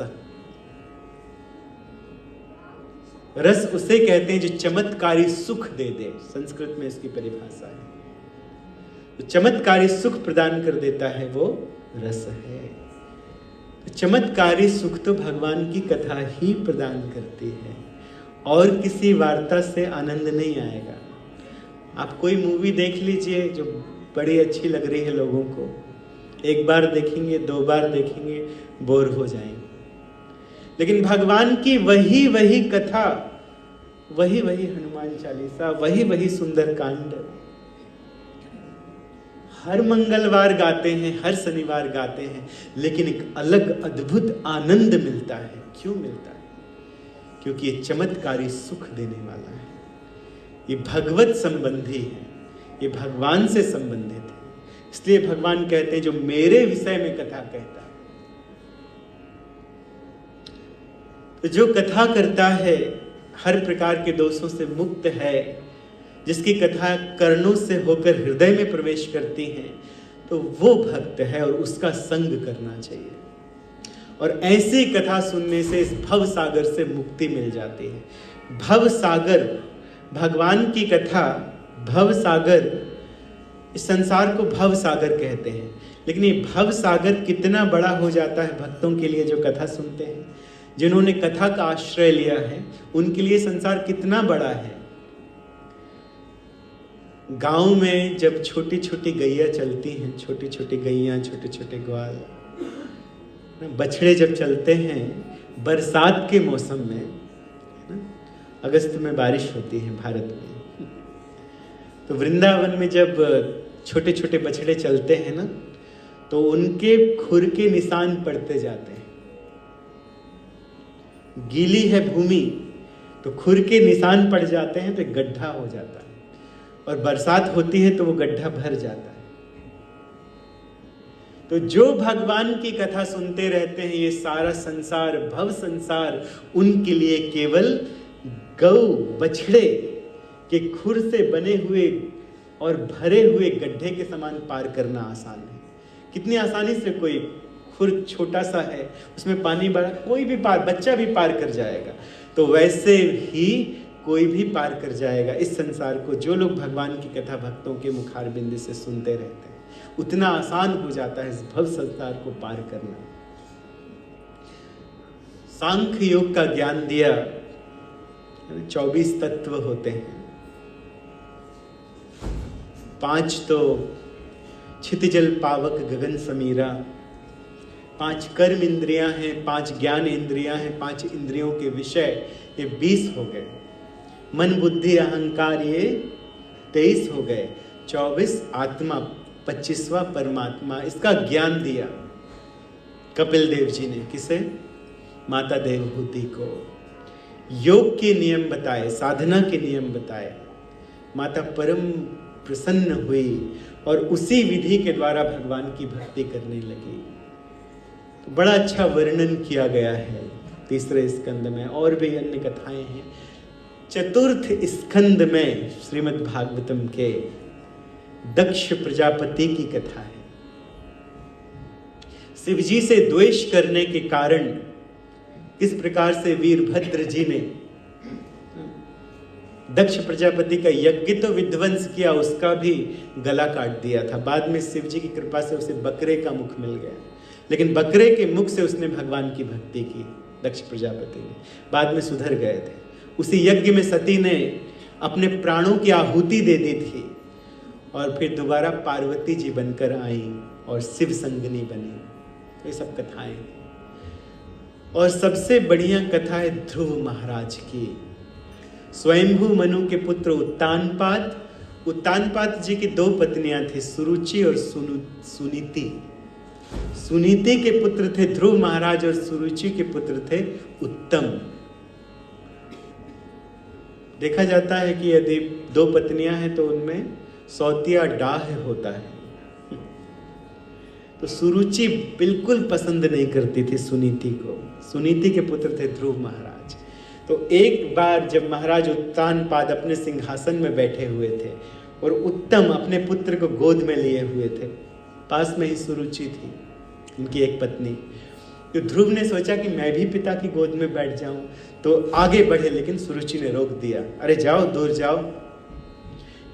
रस उसे कहते हैं जो चमत्कारी सुख दे दे, संस्कृत में इसकी परिभाषा है। तो चमत्कारी सुख प्रदान कर देता है वो रस है। तो चमत्कारी सुख तो भगवान की कथा ही प्रदान करती है, और किसी वार्ता से आनंद नहीं आएगा। आप कोई मूवी देख लीजिए जो बड़ी अच्छी लग रही है लोगों को, एक बार देखेंगे, 2 बार देखेंगे, बोर हो जाएंगे। लेकिन भगवान की वही वही कथा, वही वही हनुमान चालीसा, वही वही सुंदर कांड हर मंगलवार गाते हैं, हर शनिवार गाते हैं, लेकिन एक अलग अद्भुत आनंद मिलता है। क्यों मिलता है? क्योंकि ये चमत्कारी सुख देने वाला है, ये भगवत संबंधी है, ये भगवान से संबंधित है। इसलिए भगवान कहते हैं जो मेरे विषय में कथा कहता है। तो जो कथा करता है हर प्रकार के दोषों से मुक्त है, जिसकी कथा कर्णों से होकर हृदय में प्रवेश करती है, तो वो भक्त है और उसका संग करना चाहिए। और ऐसी कथा सुनने से इस भव सागर से मुक्ति मिल जाती है। भव सागर, भगवान की कथा, भव सागर, इस संसार को भव सागर कहते हैं। लेकिन ये भव सागर कितना बड़ा हो जाता है भक्तों के लिए जो कथा सुनते हैं, जिन्होंने कथा का आश्रय लिया है, उनके लिए संसार कितना बड़ा है। गांव में जब छोटी छोटी गैया चलती हैं, छोटी छोटी गैया, छोटे छोटे ग्वाल, बछड़े जब चलते हैं बरसात के मौसम में, अगस्त में बारिश होती है भारत में, तो वृंदावन में जब छोटे छोटे बछड़े चलते हैं ना, तो उनके खुर के निशान पड़ते जाते हैं। गीली है भूमि तो खुर के निशान पड़ जाते हैं, तो एक गड्ढा हो जाता है, और बरसात होती है तो वो गड्ढा भर जाता है। तो जो भगवान की कथा सुनते रहते हैं, ये सारा संसार, भव संसार, उनके लिए केवल गौ बछड़े के खुर से बने हुए और भरे हुए गड्ढे के समान पार करना आसान है। कितनी आसानी से कोई खुर छोटा सा है, उसमें पानी बड़ा, कोई भी पार, बच्चा भी पार कर जाएगा। तो वैसे ही कोई भी पार कर जाएगा इस संसार को। जो लोग भगवान की कथा भक्तों के मुखारबिंद से सुनते रहते हैं, उतना आसान हो जाता है इस भव संसार को पार करना। सांख्य योग का ज्ञान दिया, 24 तत्व होते हैं, 5 तो क्षितिजल पावक गगन समीरा, 5 कर्म इंद्रियां हैं, 5 ज्ञान इंद्रियां हैं, 5 इंद्रियों के विषय, ये 20 हो गए। मन बुद्धि अहंकार ये 23 हो गए। 24 आत्मा, 25वां परमात्मा, इसका ज्ञान दिया कपिल देव जी ने। किसे? माता देवहूति को। योग के नियम बताए, साधना के नियम बताए। माता परम प्रसन्न हुई और उसी विधि के द्वारा भगवान की भक्ति करने लगी। तो बड़ा अच्छा वर्णन किया गया है 3रे स्कंद में। और भी अन्य कथाएं हैं। 4th स्कंद में श्रीमद् भागवतम के दक्ष प्रजापति की कथा है। शिवजी से द्वेष करने के कारण किस प्रकार से वीरभद्र जी ने दक्ष प्रजापति का यज्ञ तो विध्वंस किया, उसका भी गला काट दिया था। बाद में शिवजी की कृपा से उसे बकरे का मुख मिल गया, लेकिन बकरे के मुख से उसने भगवान की भक्ति की दक्ष प्रजापति ने। बाद में सुधर गए थे। उसी यज्ञ में सती ने अपने प्राणों की आहुति दे दी थी और फिर दोबारा पार्वती जी बनकर आई और शिव संगनी बनी। ये सब कथाएं। और सबसे बढ़िया कथा है ध्रुव महाराज की। स्वयंभू मनु के पुत्र उत्तानपाद। उत्तानपाद जी की 2 पत्नियां थी, सुरुचि और सुनीति। सुनीति के पुत्र थे ध्रुव महाराज और सुरुचि के पुत्र थे उत्तम। देखा जाता है कि यदि 2 पत्नियां हैं तो उनमें सौतिया डाह होता है। तो सुरुचि बिल्कुल पसंद नहीं करती थी सुनीति को। सुनीति के पुत्र थे ध्रुव महाराज। तो एक बार जब महाराज उत्तानपाद अपने सिंहासन में बैठे हुए थे और उत्तम अपने पुत्र को गोद में लिए हुए थे, पास में ही सुरुचि थी, उनकी एक पत्नी। तो ध्रुव ने सोचा कि मैं भी पिता की गोद में बैठ जाऊं, तो आगे बढ़े, लेकिन सुरुचि ने रोक दिया। अरे जाओ, दूर जाओ।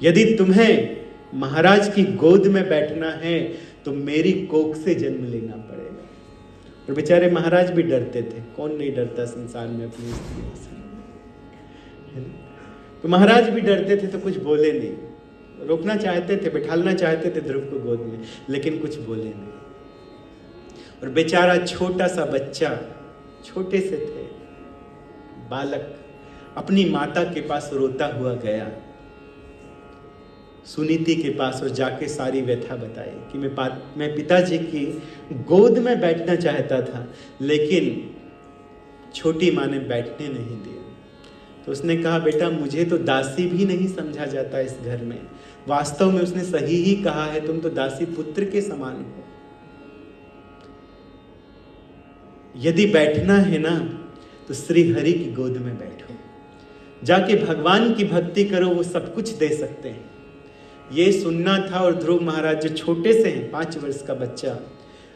यदि तुम्हें महाराज की गोद में बैठना है तो मेरी कोख से जन्म लेना पड़ेगा। और बेचारे महाराज भी डरते थे। कौन नहीं डरता संसार में अपनी स्त्रियों से, है ना? तो महाराज भी डरते थे, तो कुछ बोले नहीं। रोकना चाहते थे, बैठालना चाहते थे ध्रुव को गोद में, लेकिन कुछ बोले नहीं। और बेचारा छोटा सा बच्चा, छोटे से थे बालक, अपनी माता के पास रोता हुआ गया सुनीति के पास और जाके सारी व्यथा बताई कि मैं पिताजी की गोद में बैठना चाहता था, लेकिन छोटी माँ ने बैठने नहीं दिया। तो उसने कहा, बेटा मुझे तो दासी भी नहीं समझा जाता इस घर में। वास्तव में उसने सही ही कहा है, तुम तो दासी पुत्र के समान हो। यदि बैठना है ना तो श्री हरि की गोद में बैठो, जाके भगवान की भक्ति करो, वो सब कुछ दे सकते हैं। ये सुनना था। और ध्रुव महाराज जो छोटे से हैं, 5 वर्ष का बच्चा,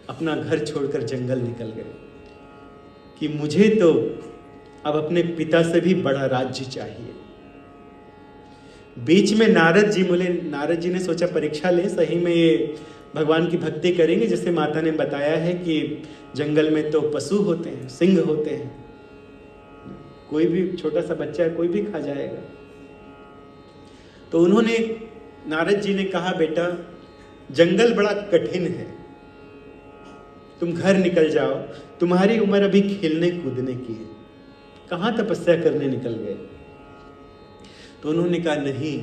अपना घर छोड़कर जंगल निकल गए कि मुझे तो अब अपने पिता से भी बड़ा राज्य चाहिए। बीच में नारद जी बोले, नारद जी ने सोचा परीक्षा लें, सही में ये भगवान की भक्ति करेंगे। जैसे माता ने बताया है कि जंगल में तो पशु होते हैं, सिंह होते हैं, कोई भी छोटा सा बच्चा है, कोई भी खा जाएगा। तो उन्होंने, नारद जी ने कहा, बेटा जंगल बड़ा कठिन है, तुम घर निकल जाओ, तुम्हारी उम्र अभी खेलने कूदने की है, कहाँ तपस्या करने निकल गए। तो उन्होंने कहा, नहीं,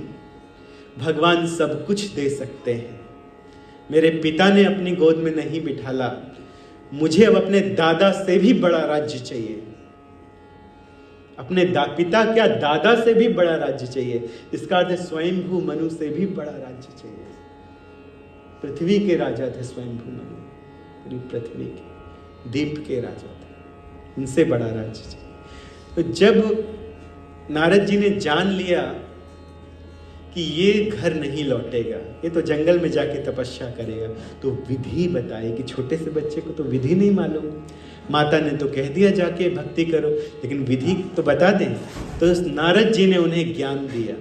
भगवान सब कुछ दे सकते हैं। मेरे पिता ने अपनी गोद में नहीं बिठाला, मुझे अब अपने दादा से भी बड़ा राज्य चाहिए। अपने पिता क्या, दादा से भी बड़ा राज्य चाहिए। इसका अर्थ है स्वयंभू मनु से भी बड़ा राज्य चाहिए। पृथ्वी के राजा थे स्वयंभू मनु, पूरी पृथ्वी के, दीप के राजा थे, उनसे बड़ा राज्य चाहिए। तो जब नारद जी ने जान लिया कि ये घर नहीं लौटेगा, ये तो जंगल में जाके तपस्या करेगा, तो विधि बताई कि छोटे से बच्चे को तो विधि नहीं मालूम, माता ने तो कह दिया जाके भक्ति करो, लेकिन विधि तो बता दें। तो नारद जी ने उन्हें ज्ञान दिया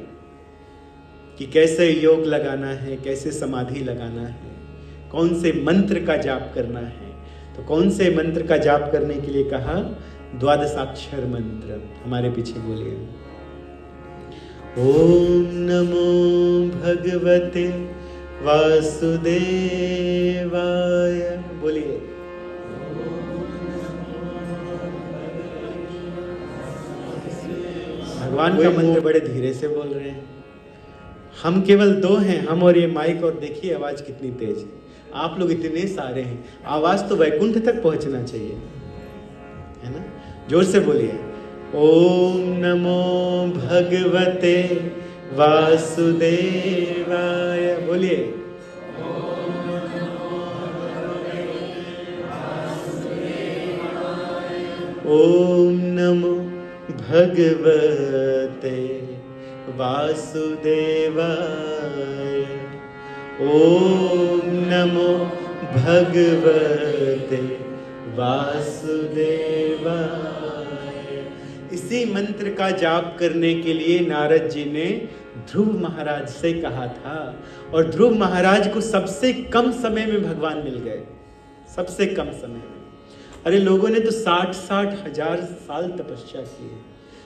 कि कैसे योग लगाना है, कैसे समाधि लगाना है, कौन से मंत्र का जाप करना है। तो कौन से मंत्र का जाप करने के लिए कहा? द्वादशाक्षर मंत्र। हमारे पीछे बोलिए, ओम नमो भगवते वासुदेवाय। बोलिए, भगवान का मंत्र बड़े धीरे से बोल रहे हैं। हम केवल 2 हैं, हम और ये माइक, और देखिए आवाज कितनी तेज है। आप लोग इतने सारे हैं, आवाज तो वैकुंठ तक पहुंचना चाहिए, है ना? जोर से बोलिए, ओम नमो भगवते वासुदेवाय। बोलिए, ओम नमो भगवते वासुदेवाय। ओम नमो भगवते वासुदेवाय। इसी मंत्र का जाप करने के लिए नारद जी ने ध्रुव महाराज से कहा था, और ध्रुव महाराज को सबसे कम समय में भगवान मिल गए, सबसे कम समय में। अरे लोगों ने तो 60-60 हजार साल तपस्या की है,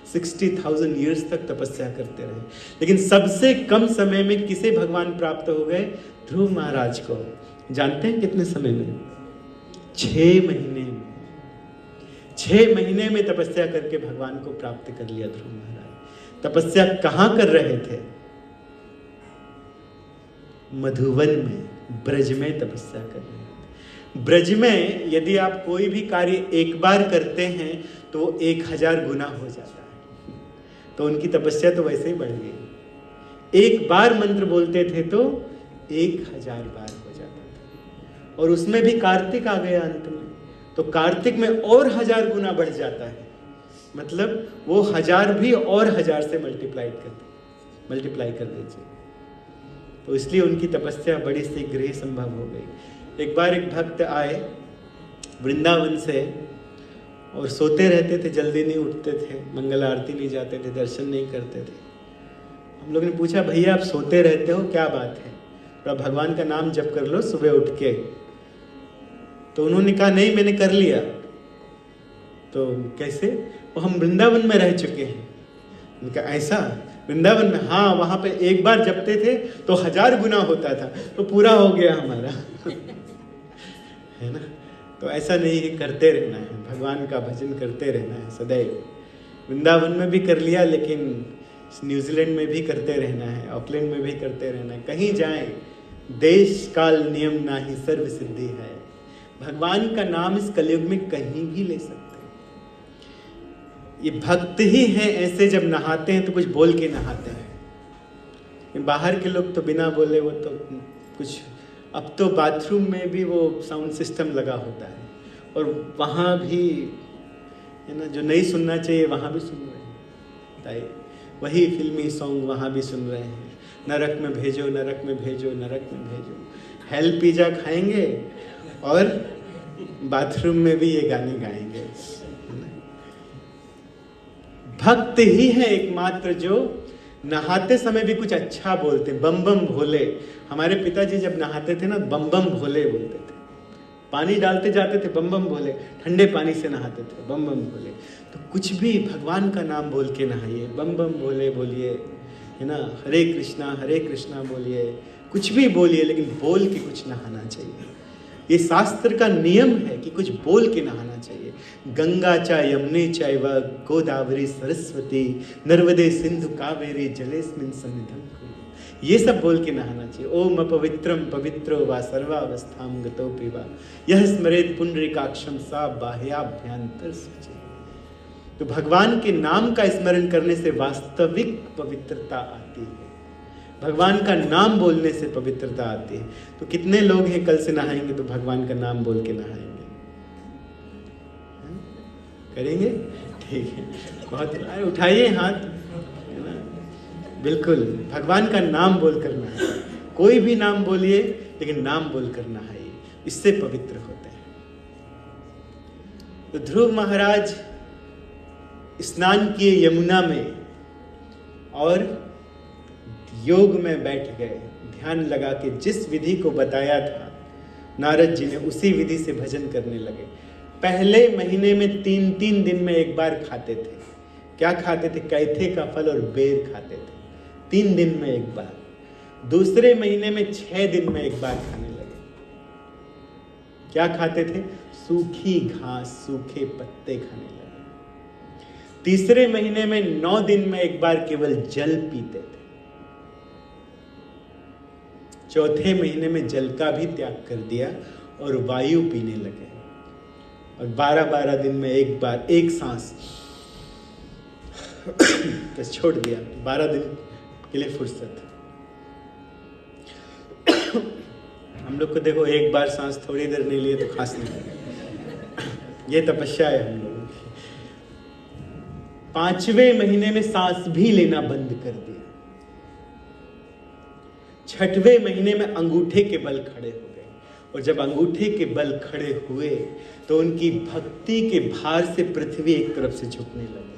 60,000 ईयर्स तक तपस्या करते रहे, लेकिन सबसे कम समय में किसे भगवान प्राप्त हो गए? ध्रुव महाराज को। जानते हैं कितने समय में? 6 महीने में। 6 महीने में तपस्या करके भगवान को प्राप्त कर लिया ध्रुव महाराज। तपस्या कहाँ कर रहे थे? मधुवन में, ब्रज में तपस्या कर रहे थे। ब्रज में यदि आप कोई भी कार्य एक बार करते हैं तो 1000 गुना हो जाता है। तो उनकी तपस्या तो वैसे ही बढ़ गई। एक बार मंत्र बोलते थे तो 1000 बार हो जाता था, और उसमें भी कार्तिक आ गया अंत में, तो कार्तिक में और 1000 गुना बढ़ जाता है। मतलब वो 1000 भी और 1000 से मल्टीप्लाई कर दीजिए। तो इसलिए उनकी तपस्या बड़ी शीघ्र ही संभव हो गई। एक बार एक भक्त आए वृंदावन से, और सोते रहते थे, जल्दी नहीं उठते थे, मंगल आरती नहीं जाते थे, दर्शन नहीं करते थे। हम लोगों ने पूछा, भैया आप सोते रहते हो, क्या बात है? थोड़ा भगवान का नाम जप कर लो सुबह उठ के। तो उन्होंने कहा, नहीं मैंने कर लिया। तो कैसे? वो हम वृंदावन में रह चुके हैं। उनका ऐसा? वृंदावन में? हाँ, वहां पे एक बार जपते थे तो 1000 गुना होता था, तो पूरा हो गया हमारा। है ना? तो ऐसा नहीं है, करते रहना है, भगवान का भजन करते रहना है सदैव। वृंदावन में भी कर लिया, लेकिन न्यूजीलैंड में भी करते रहना है, ऑकलैंड में भी करते रहना है। कहीं जाएं, देश काल नियम नाही सर्व सिद्धि है। भगवान का नाम इस कलयुग में कहीं भी ले सकते हैं। ये भक्त ही हैं ऐसे, जब नहाते हैं तो कुछ बोल के नहाते हैं। बाहर के लोग तो बिना बोले, वो तो कुछ, अब तो बाथरूम में भी वो साउंड सिस्टम लगा होता है, और वहाँ भी है ना, जो नहीं सुनना चाहिए वहाँ भी सुन रहे हैं। वही फिल्मी सॉन्ग वहाँ भी सुन रहे हैं। नरक में भेजो, नरक में भेजो, नरक में भेजो। हेल पिज्जा खाएंगे और बाथरूम में भी ये गाने गाएंगे। भक्त ही है एकमात्र जो नहाते समय भी कुछ अच्छा बोलते, बम बम भोले। हमारे पिताजी जब नहाते थे ना, बम बम भोले बोलते थे। पानी डालते जाते थे, बम बम भोले, ठंडे पानी से नहाते थे, बम बम भोले। तो कुछ भी भगवान का नाम बोल के नहाइए, बम बम भोले बोलिए, है ना, हरे कृष्णा बोलिए, कुछ भी बोलिए, लेकिन बोल के कुछ नहाना चाहिए। ये शास्त्र का नियम है कि कुछ बोल के नहाना चाहिए। गंगा चा यमुने चैव गोदावरी सरस्वती नर्मदे सिंधु कावेरी जलेस्मिन् सन्निधं कुरु। ये सब बोल के नहाना चाहिए। ओम अपवित्रम पवित्रो वा सर्वावस्थां गतोऽपि वा यह स्मरेत पुंडरीकाक्षं सा बाह्याभ्यंतर सचे। तो भगवान के नाम का स्मरण करने से वास्तविक पवित्रता आती है। भगवान का नाम बोलने से पवित्रता आती है। तो कितने लोग हैं कल से नहाएंगे तो भगवान का नाम बोल के नहाएंगे? करेंगे? ठीक है, बहुत। उठाइए हाथ। बिल्कुल, भगवान का नाम बोल कर नहाइए। कोई भी नाम बोलिए, लेकिन नाम बोल कर नहाइए, इससे पवित्र होते हैं। तो ध्रुव महाराज स्नान किए यमुना में और योग में बैठ गए, ध्यान लगा के जिस विधि को बताया था नारद जी ने, उसी विधि से भजन करने लगे। पहले महीने में 3-3 दिन में एक बार खाते थे। क्या खाते थे? कैथे का फल और बेर खाते थे, 3 दिन में एक बार। दूसरे महीने में 6 दिन में एक बार खाने लगे। क्या खाते थे? सूखी घास, सूखे पत्ते खाने लगे। तीसरे महीने में 9 दिन में एक बार केवल जल पीते थे। चौथे महीने में जल का भी त्याग कर दिया और वायु पीने लगे। और 12-12 दिन में एक बार एक सांस बस छोड़ दिया। 12 दिन के लिए फुर्सत। हम लोग को देखो, एक बार सांस थोड़ी देर नहीं लिए तो खांसने लगे। ये तपस्या है हम लोगों की। 5वें महीने में सांस भी लेना बंद कर दिया। 6वें महीने में अंगूठे के बल खड़े हो गए। और जब अंगूठे के बल खड़े हुए तो उनकी भक्ति के भार से पृथ्वी एक तरफ से झुकने लगी।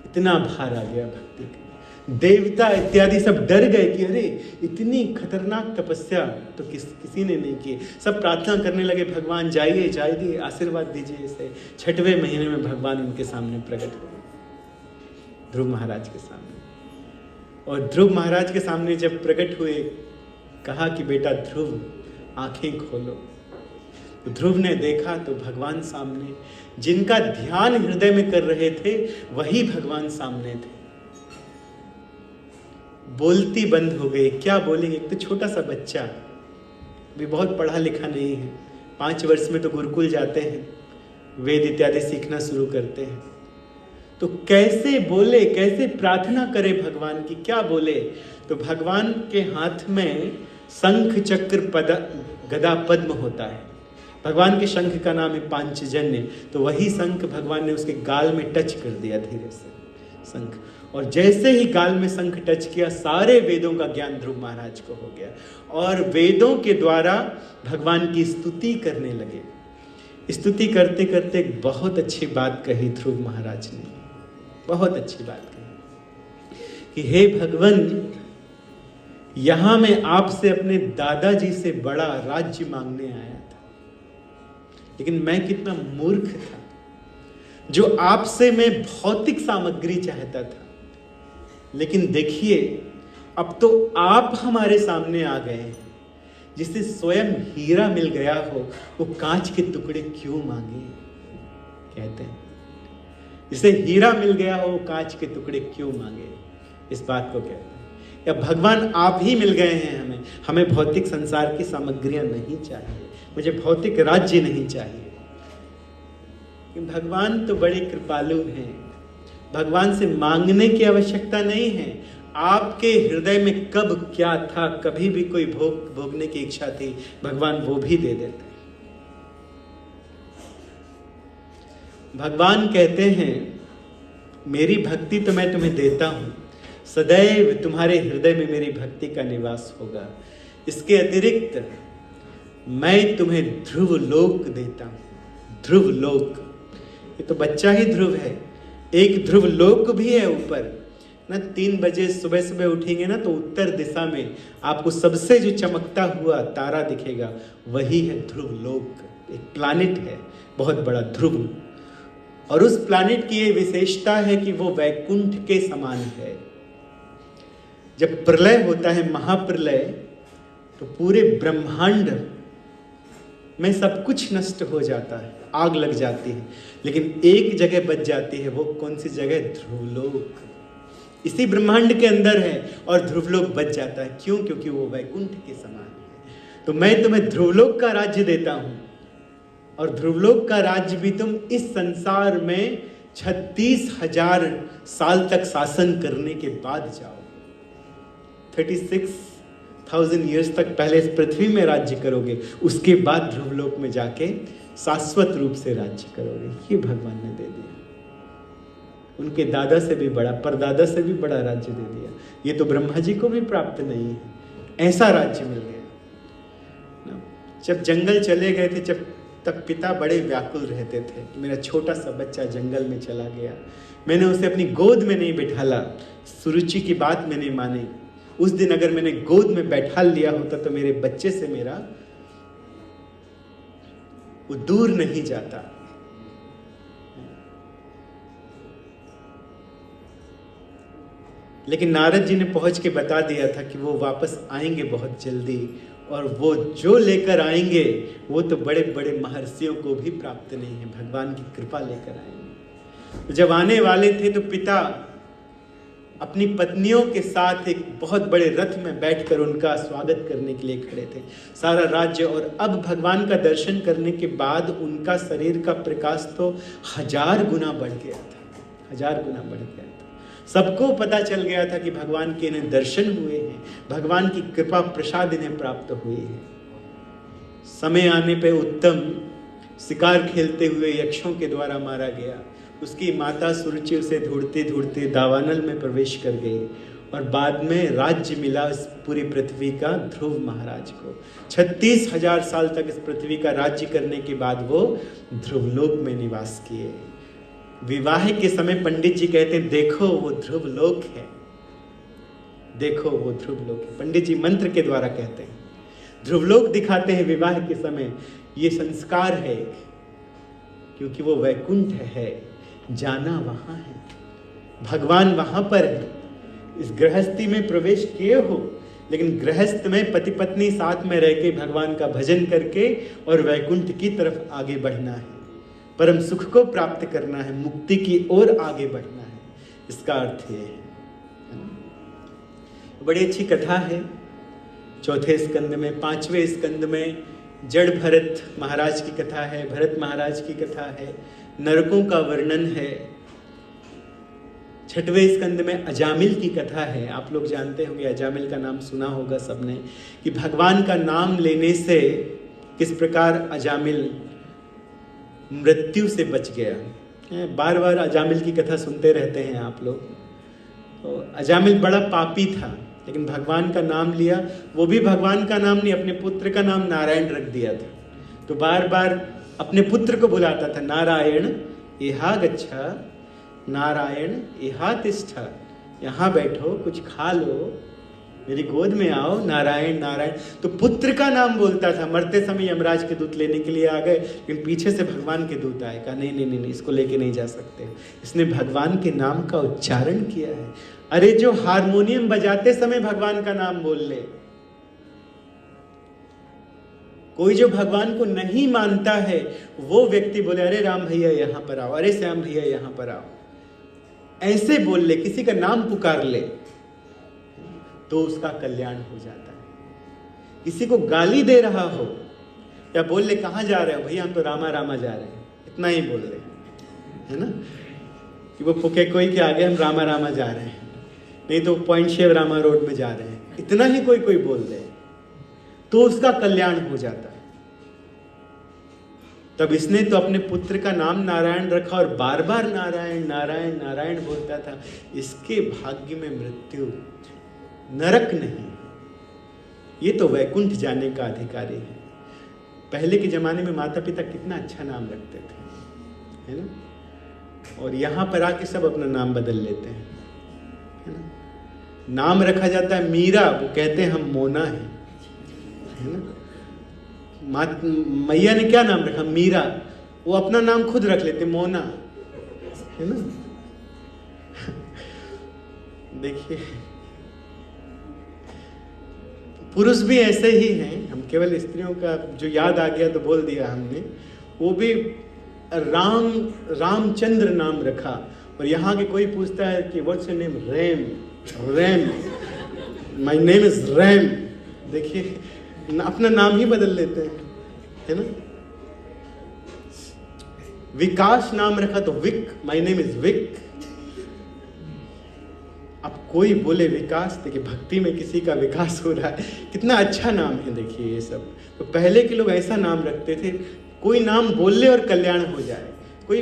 इतना भार आ गया भक्ति का, देवता इत्यादि सब डर गए कि अरे इतनी खतरनाक तपस्या तो किसी ने नहीं की। सब प्रार्थना करने लगे, भगवान जाइए जाइए, आशीर्वाद दीजिए इसे। 6वें महीने में भगवान उनके सामने प्रकट हुए, ध्रुव महाराज के सामने। और ध्रुव महाराज के सामने जब प्रकट हुए, कहा कि बेटा ध्रुव आंखें खोलो। तो ध्रुव ने देखा तो भगवान सामने, जिनका ध्यान हृदय में कर रहे थे वही भगवान सामने थे। बोलती बंद हो गई, क्या बोलेंगे? एक तो छोटा सा बच्चा, भी बहुत पढ़ा लिखा नहीं है, 5 वर्ष में तो गुरुकुल जाते हैं, वेद इत्यादि सीखना शुरू करते हैं। तो कैसे बोले, कैसे प्रार्थना करे भगवान की, क्या बोले? तो भगवान के हाथ में शंख चक्र गदा पद्म होता है। भगवान के शंख का नाम है पांचजन्य। तो वही शंख भगवान ने उसके गाल में टच कर दिया धीरे से, शंख। और जैसे ही गाल में शंख टच किया, सारे वेदों का ज्ञान ध्रुव महाराज को हो गया। और वेदों के द्वारा भगवान की स्तुति करने लगे। स्तुति करते करते एक बहुत अच्छी बात कही ध्रुव महाराज ने, बहुत अच्छी बात कही कि हे भगवान, यहां मैं आपसे अपने दादाजी से बड़ा राज्य मांगने आया था, लेकिन मैं कितना मूर्ख था जो आपसे मैं भौतिक सामग्री चाहता था। लेकिन देखिए, अब तो आप हमारे सामने आ गए हैं। जिसे स्वयं हीरा मिल गया हो वो कांच के टुकड़े क्यों मांगे, कहते हैं। जिसे हीरा मिल गया हो वो कांच के टुकड़े क्यों मांगे, इस बात को कहते हैं। या भगवान आप ही मिल गए हैं हमें भौतिक संसार की सामग्रियां नहीं चाहिए, मुझे भौतिक राज्य नहीं चाहिए। भगवान तो बड़े कृपालु हैं, भगवान से मांगने की आवश्यकता नहीं है। आपके हृदय में कब क्या था, कभी भी कोई भोगने की इच्छा थी, भगवान वो भी दे देते हैं। भगवान कहते हैं मेरी भक्ति तो मैं तुम्हें देता हूं, सदैव तुम्हारे हृदय में मेरी भक्ति का निवास होगा। इसके अतिरिक्त मैं तुम्हें ध्रुव लोक देता हूं। ध्रुव लोक, ये तो बच्चा ही ध्रुव है, एक ध्रुव लोक भी है ऊपर ना। 3 बजे सुबह सुबह उठेंगे ना तो उत्तर दिशा में आपको सबसे जो चमकता हुआ तारा दिखेगा, वही है ध्रुव लोक। एक प्लैनेट है बहुत बड़ा, ध्रुव। और उस प्लैनेट की ये विशेषता है कि वो वैकुंठ के समान है। जब प्रलय होता है, महाप्रलय, तो पूरे ब्रह्मांड में सब कुछ नष्ट हो जाता है, आग लग जाती है, लेकिन एक जगह बच जाती है। वो कौन सी जगह? ध्रुवलोक। इसी ब्रह्मांड के अंदर है और ध्रुवलोक बच जाता है। क्यों? क्योंकि वो वैकुंठ के समान है। तो मैं तुम्हें ध्रुवलोक का राज्य देता हूं, और ध्रुवलोक का राज्य भी तुम इस संसार में 36,000 साल तक शासन करने के बाद जाओ। 36,000 ईयर्स तक पहले इस पृथ्वी में राज्य करोगे, उसके बाद ध्रुवलोक में जाके शाश्वत रूप से राज्य करोगे। ये भगवान ने दे दिया। उनके दादा से भी बड़ा, परदादा से भी बड़ा राज्य दे दिया। ये तो ब्रह्मा जी को भी प्राप्त नहीं है, ऐसा राज्य मिल गया। जब जंगल चले गए थे, जब तक पिता बड़े व्याकुल रहते थे कि मेरा छोटा सा बच्चा जंगल में चला गया, मैंने उसे अपनी गोद में नहीं बिठाला, सुरुचि की बात मैंने मानी। उस दिन अगर मैंने गोद में बैठा लिया होता तो मेरे बच्चे से मेरा वो दूर नहीं जाता। लेकिन नारद जी ने पहुंच के बता दिया था कि वो वापस आएंगे बहुत जल्दी, और वो जो लेकर आएंगे वो तो बड़े बड़े महर्षियों को भी प्राप्त नहीं है, भगवान की कृपा लेकर आएंगे। तो जब आने वाले थे तो पिता अपनी पत्नियों के साथ एक बहुत बड़े रथ में बैठकर उनका स्वागत करने के लिए खड़े थे, सारा राज्य। और अब भगवान का दर्शन करने के बाद उनका शरीर का प्रकाश तो 1000 गुना बढ़ गया था, 1000 गुना बढ़ गया था। सबको पता चल गया था कि भगवान के इन्हें दर्शन हुए हैं, भगवान की कृपा प्रसाद इन्हें प्राप्त हुई है। समय आने पे उत्तम शिकार खेलते हुए यक्षों के द्वारा मारा गया। उसकी माता सुरुचि उसे ढूंढते ढूंढते दावानल में प्रवेश कर गई, और बाद में राज्य मिला इस पूरी पृथ्वी का ध्रुव महाराज को। 36,000 साल तक इस पृथ्वी का राज्य करने के बाद वो ध्रुवलोक में निवास किए। विवाह के समय पंडित जी कहते हैं, देखो वो ध्रुवलोक है, देखो वो ध्रुवलोक है। पंडित जी मंत्र के द्वारा कहते हैं, ध्रुवलोक दिखाते हैं विवाह के समय। ये संस्कार है, क्योंकि वो वैकुंठ है, जाना वहां है, भगवान वहां पर है। इस गृहस्थी में प्रवेश किए हो, लेकिन गृहस्थ में पति पत्नी साथ में रह के भगवान का भजन करके और वैकुंठ की तरफ आगे बढ़ना है, परम सुख को प्राप्त करना है, मुक्ति की ओर आगे बढ़ना है। इसका अर्थ ये है। बड़ी अच्छी कथा है। 4थे स्कंद में, 5वें स्कंद में जड़ भरत महाराज की कथा है, भरत महाराज की कथा है, नरकों का वर्णन है। 6वें स्कंद में अजामिल की कथा है। आप लोग जानते होंगे, अजामिल का नाम सुना होगा सबने, कि भगवान का नाम लेने से किस प्रकार अजामिल मृत्यु से बच गया। बार बार अजामिल की कथा सुनते रहते हैं आप लोग। तो अजामिल बड़ा पापी था, लेकिन भगवान का नाम लिया। वो भी भगवान का नाम नहीं, अपने पुत्र का नाम नारायण रख दिया था। तो बार बार अपने पुत्र को बुलाता था, नारायण इहा गच्छा, नारायण इहा तिष्ठा, यहाँ बैठो, कुछ खा लो, मेरी गोद में आओ, नारायण नारायण। तो पुत्र का नाम बोलता था। मरते समय यमराज के दूत लेने के लिए आ गए, लेकिन पीछे से भगवान के दूत आए, कहा नहीं नहीं नहीं, इसको लेके नहीं जा सकते। इसने भगवान के नाम का उच्चारण किया है। अरे जो हारमोनियम बजाते समय भगवान का नाम बोल ले, कोई जो भगवान को नहीं मानता है वो व्यक्ति बोले, अरे राम भैया यहाँ पर आओ, अरे श्याम भैया यहाँ पर आओ, ऐसे बोल ले, किसी का नाम पुकार ले, तो उसका कल्याण हो जाता है। किसी को गाली दे रहा हो या बोल ले, कहाँ जा रहे हो भैया, हम तो रामा रामा जा रहे हैं, इतना ही बोल ले, है ना, कि वो पुके कोई के आगे हम रामा रामा जा रहे हैं, नहीं तो पॉइंट शेव रामा रोड में जा रहे हैं, इतना ही कोई कोई बोल दे तो उसका कल्याण हो जाता है। तब इसने तो अपने पुत्र का नाम नारायण रखा और बार बार नारायण नारायण नारायण बोलता था। इसके भाग्य में मृत्यु, नरक नहीं, ये तो वैकुंठ जाने का अधिकारी है। पहले के जमाने में माता पिता कितना अच्छा नाम रखते थे, है ना, और यहाँ पर आके सब अपना नाम बदल लेते हैं, है ना। नाम रखा जाता है मीरा, वो कहते हैं हम मोना है ना। मैया ने क्या नाम रखा, मीरा, वो अपना नाम खुद रख लेते, मोना, है ना। देखिए पुरुष भी ऐसे ही हैं। हम केवल स्त्रियों का जो याद आ गया तो बोल दिया हमने, वो भी रामचंद्र नाम रखा। और यहाँ के कोई पूछता है कि what's your name, RAM, RAM, my name is RAM. देखिए अपना नाम ही बदल लेते हैं, है ना। विकास नाम रखा तो Vik, my name is Vik. अब कोई बोले विकास, देखिए भक्ति में किसी का विकास हो रहा है, कितना अच्छा नाम है। देखिए ये सब तो पहले के लोग ऐसा नाम रखते थे, कोई नाम बोल ले और कल्याण हो जाए। कोई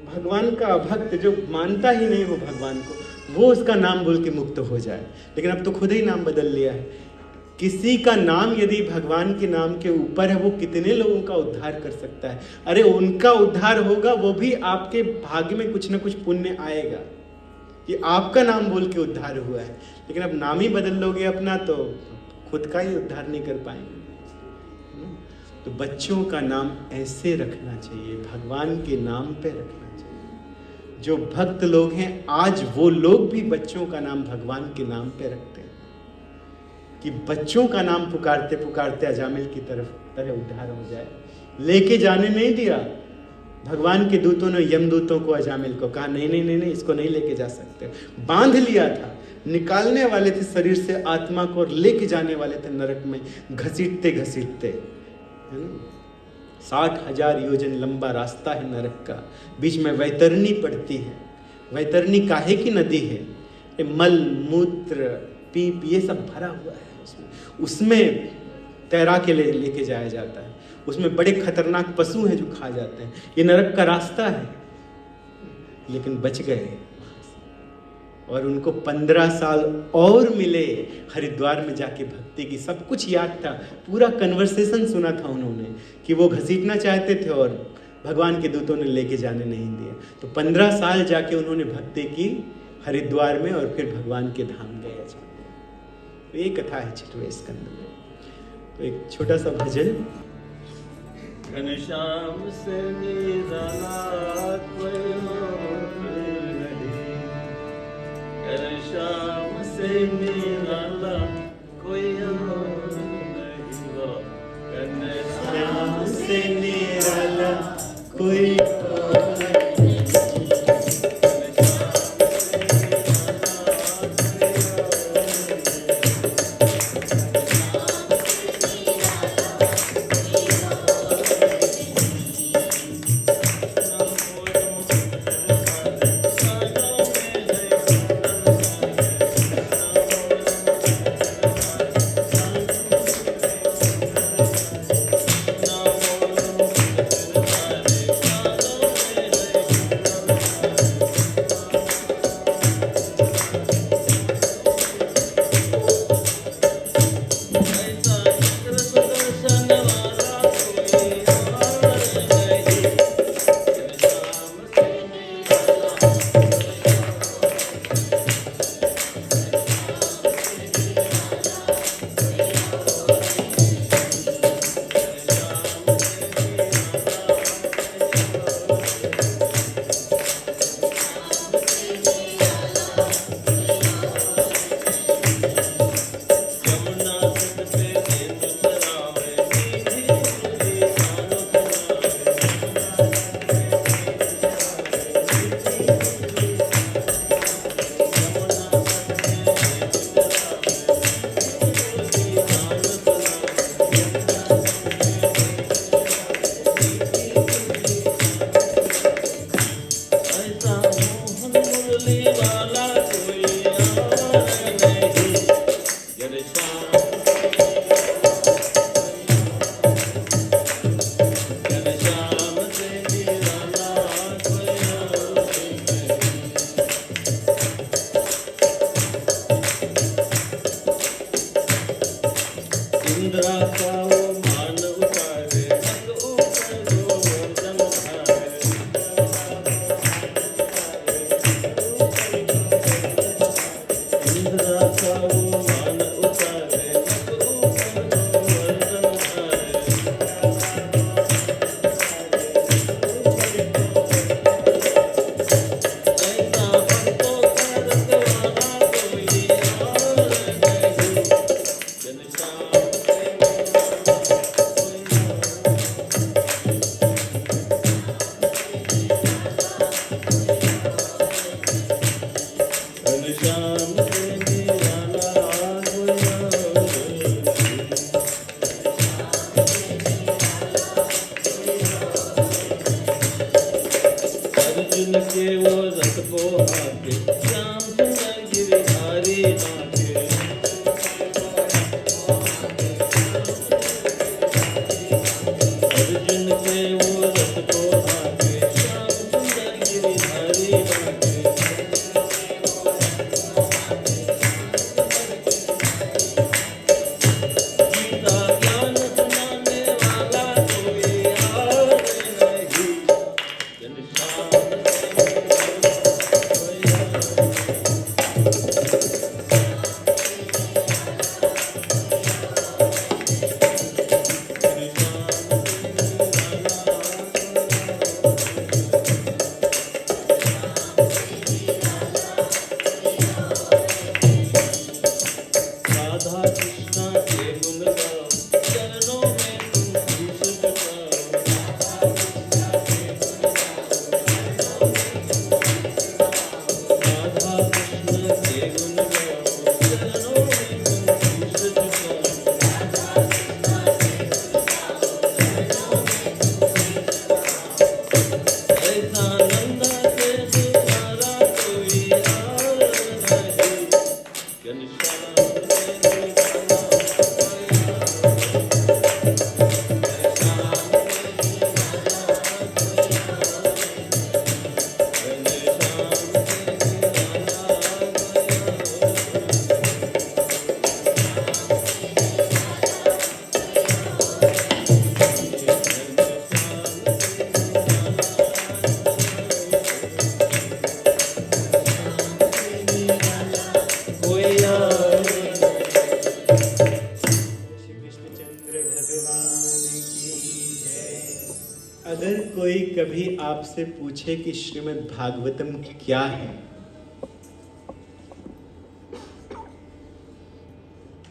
भगवान का अभक्त जो मानता ही नहीं वो भगवान को, वो उसका नाम बोल के मुक्त हो जाए। लेकिन अब तो खुद ही नाम बदल लिया है। किसी का नाम यदि भगवान के नाम के ऊपर है, वो कितने लोगों का उद्धार कर सकता है। अरे उनका उद्धार होगा, वो भी आपके भाग्य में कुछ ना कुछ पुण्य आएगा कि आपका नाम बोल के उद्धार हुआ है। लेकिन अब नाम ही बदल लोगे अपना तो खुद का ही उद्धार नहीं कर पाएंगे। तो बच्चों का नाम ऐसे रखना चाहिए, भगवान के नाम पे रखना चाहिए। जो भक्त लोग हैं आज वो लोग भी बच्चों का नाम भगवान के नाम पे रखते हैं कि बच्चों का नाम पुकारते पुकारते अजामिल की तरह उद्धार हो जाए। लेके जाने नहीं दिया भगवान के दूतों ने, यमदूतों को अजामिल को कहा नहीं नहीं नहीं नहीं, इसको नहीं लेके जा सकते। बांध लिया था, निकालने वाले थे शरीर से आत्मा को और लेके जाने वाले थे नरक में, घसीटते घसीटते, है ना। 60,000 योजन लंबा रास्ता है नरक का, बीच में वैतरणी पड़ती है। वैतरणी काहे की नदी है, मल मूत्र पीप ये सब भरा हुआ है उसमें तैरा के लेके जाया जाता है। उसमें बड़े खतरनाक पशु हैं जो खा जाते हैं। ये नरक का रास्ता है, लेकिन बच गए और उनको 15 साल और मिले हरिद्वार में जाके भक्ति की। सब कुछ याद था, पूरा कन्वर्सेशन सुना था उन्होंने कि वो घसीटना चाहते थे और भगवान के दूतों ने लेके जाने नहीं दिया। तो 15 साल जाके उन्होंने भक्ति की हरिद्वार में और फिर भगवान के धाम गए। तो ये कथा है 6वें स्कंद में। तो एक छोटा सा भजन। घनश्याम से निराला कोई नहीं, घनश्याम से निराला कोई नहीं, घनश्याम से निराला कोई अगर कोई कभी आपसे पूछे कि श्रीमद् भागवतम क्या है,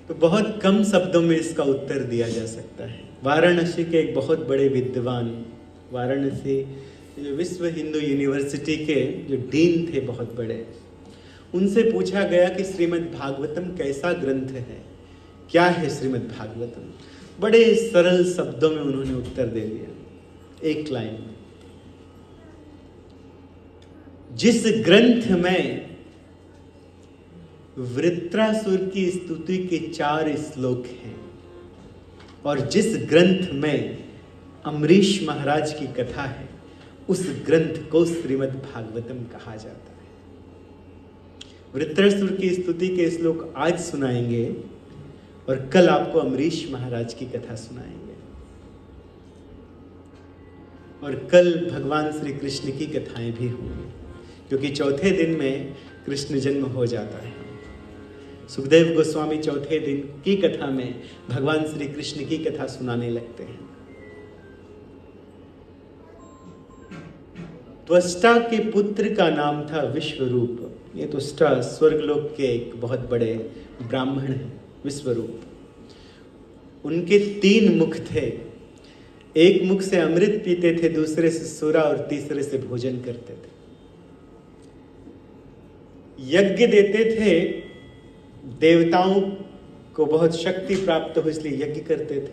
तो बहुत कम शब्दों में इसका उत्तर दिया जा सकता है। वाराणसी के एक बहुत बड़े विद्वान, वाराणसी जो विश्व हिंदू यूनिवर्सिटी के जो डीन थे बहुत बड़े, उनसे पूछा गया कि श्रीमद् भागवतम कैसा ग्रंथ है, क्या है श्रीमद् भागवतम। बड़े सरल शब्दों में उन्होंने उत्तर दे दिया, एक लाइन में। जिस ग्रंथ में वृत्रासुर की स्तुति के 4 श्लोक हैं और जिस ग्रंथ में अम्बरीश महाराज की कथा है, उस ग्रंथ को श्रीमद् भागवतम कहा जाता है। वृत्रासुर की स्तुति के श्लोक आज सुनाएंगे और कल आपको अम्बरीश महाराज की कथा सुनाएंगे, और कल भगवान श्री कृष्ण की कथाएं भी होंगी, क्योंकि चौथे दिन में कृष्ण जन्म हो जाता है। सुखदेव गोस्वामी चौथे दिन की कथा में भगवान श्री कृष्ण की कथा सुनाने लगते हैं। त्वष्टा के पुत्र का नाम था विश्वरूप। ये त्वष्टा स्वर्गलोक के एक बहुत बड़े ब्राह्मण हैं, विश्वरूप। उनके 3 मुख थे। एक मुख से अमृत पीते थे, दूसरे से सुरा और तीसरे से भोजन करते थे। यज्ञ देते थे, देवताओं को बहुत शक्ति प्राप्त हो इसलिए यज्ञ करते थे,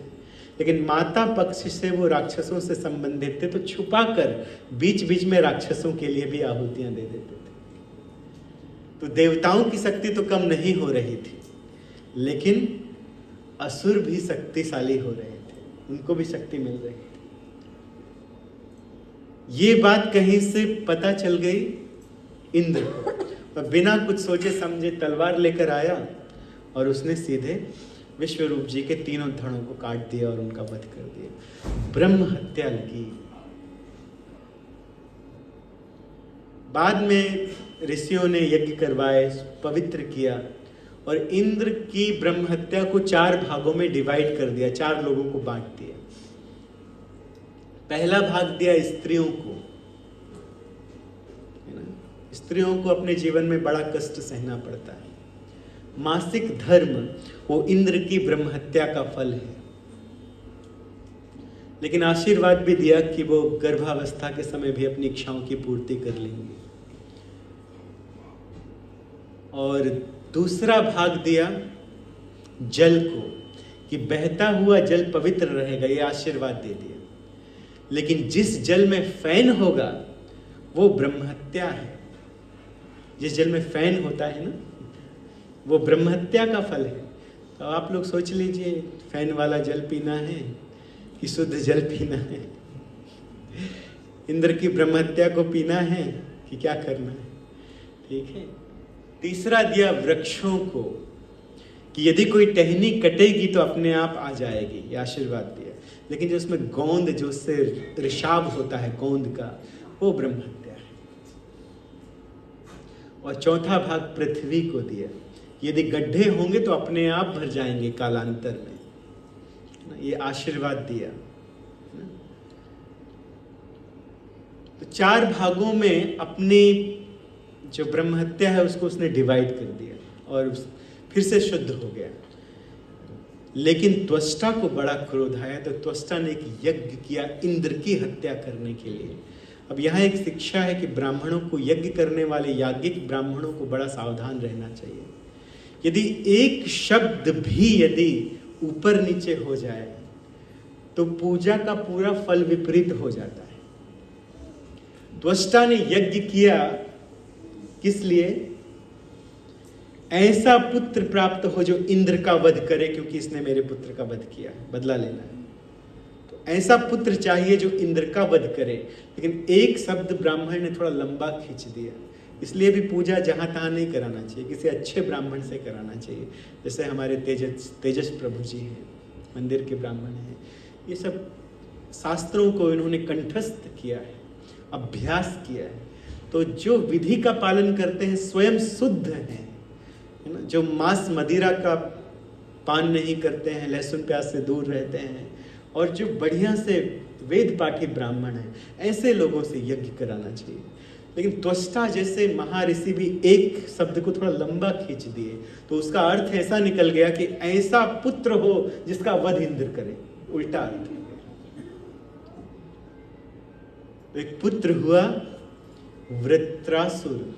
लेकिन माता पक्ष से वो राक्षसों से संबंधित थे, तो छुपाकर बीच बीच में राक्षसों के लिए भी आहुतियां दे देते थे। तो देवताओं की शक्ति तो कम नहीं हो रही थी, लेकिन असुर भी शक्तिशाली हो रहे थे, उनको भी शक्ति मिल रही थी। ये बात कहीं से पता चल गई इंद्र को, और बिना कुछ सोचे समझे तलवार लेकर आया और उसने सीधे विश्वरूप जी के 3 धड़ों को काट दिया और उनका वध कर दिया। ब्रह्म हत्या लगी। बाद में ऋषियों ने यज्ञ करवाए, पवित्र किया, और इंद्र की ब्रह्म हत्या को 4 भागों में डिवाइड कर दिया, 4 लोगों को बांट दिया। पहला भाग दिया स्त्रियों को। स्त्रियों को अपने जीवन में बड़ा कष्ट सहना पड़ता है। मासिक धर्म वो इंद्र की ब्रह्म हत्या का फल है, लेकिन आशीर्वाद भी दिया कि वो गर्भावस्था के समय भी अपनी इच्छाओं की पूर्ति कर लेंगे। और दूसरा भाग दिया जल को, कि बहता हुआ जल पवित्र रहेगा, ये आशीर्वाद दे दिया। लेकिन जिस जल में फैन होगा वो ब्रह्म हत्या है। जिस जल में फैन होता है ना, वो ब्रह्म हत्या का फल है। तो आप लोग सोच लीजिए, फैन वाला जल पीना है कि शुद्ध जल पीना है? इंद्र की ब्रह्म हत्या को पीना है कि क्या करना है? ठीक है। तीसरा दिया वृक्षों को, कि यदि कोई टहनी कटेगी तो अपने आप आ जाएगी, ये आशीर्वाद दिया। लेकिन जो उसमें गोंद, जो उससे रिशाब होता है गोंद का, वो ब्रह्म हत्या है। और चौथा भाग पृथ्वी को दिया, यदि गड्ढे होंगे तो अपने आप भर जाएंगे कालांतर में, ये आशीर्वाद दिया। तो 4 भागों में अपनी जो ब्रह्म हत्या है उसको उसने डिवाइड कर दिया और फिर से शुद्ध हो गया। लेकिन त्वष्टा को बड़ा क्रोध आया, तो त्वष्टा ने एक यज्ञ किया इंद्र की हत्या करने के लिए। अब यहाँ एक शिक्षा है कि ब्राह्मणों को, यज्ञ करने वाले याज्ञिक ब्राह्मणों को बड़ा सावधान रहना चाहिए। यदि एक शब्द भी यदि ऊपर नीचे हो जाए तो पूजा का पूरा फल विपरीत हो जाता है। त्वष्टा ने यज्ञ किया किस लिए? ऐसा पुत्र प्राप्त हो जो इंद्र का वध करे, क्योंकि इसने मेरे पुत्र का वध किया है, बदला लेना है। तो ऐसा पुत्र चाहिए जो इंद्र का वध करे। लेकिन एक शब्द ब्राह्मण ने थोड़ा लंबा खींच दिया, इसलिए भी पूजा जहां तहां नहीं कराना चाहिए, किसी अच्छे ब्राह्मण से कराना चाहिए। जैसे हमारे तेजस प्रभु जी हैं, मंदिर के ब्राह्मण हैं। ये सब शास्त्रों को इन्होंने कंठस्थ किया है, अभ्यास किया है। तो जो विधि का पालन करते हैं स्वयं शुद्ध हैं, है ना। जो मांस मदिरा का पान नहीं करते हैं, लहसुन प्याज से दूर रहते हैं, और जो बढ़िया से वेद पाठी ब्राह्मण हैं, ऐसे लोगों से यज्ञ कराना चाहिए। लेकिन त्वष्टा जैसे महर्षि भी एक शब्द को थोड़ा लंबा खींच दिए, तो उसका अर्थ ऐसा निकल गया कि ऐसा पुत्र हो जिसका वध इंद्र करे, उल्टा अर्थ है। तो एक पुत्र हुआ वृत्रासुर,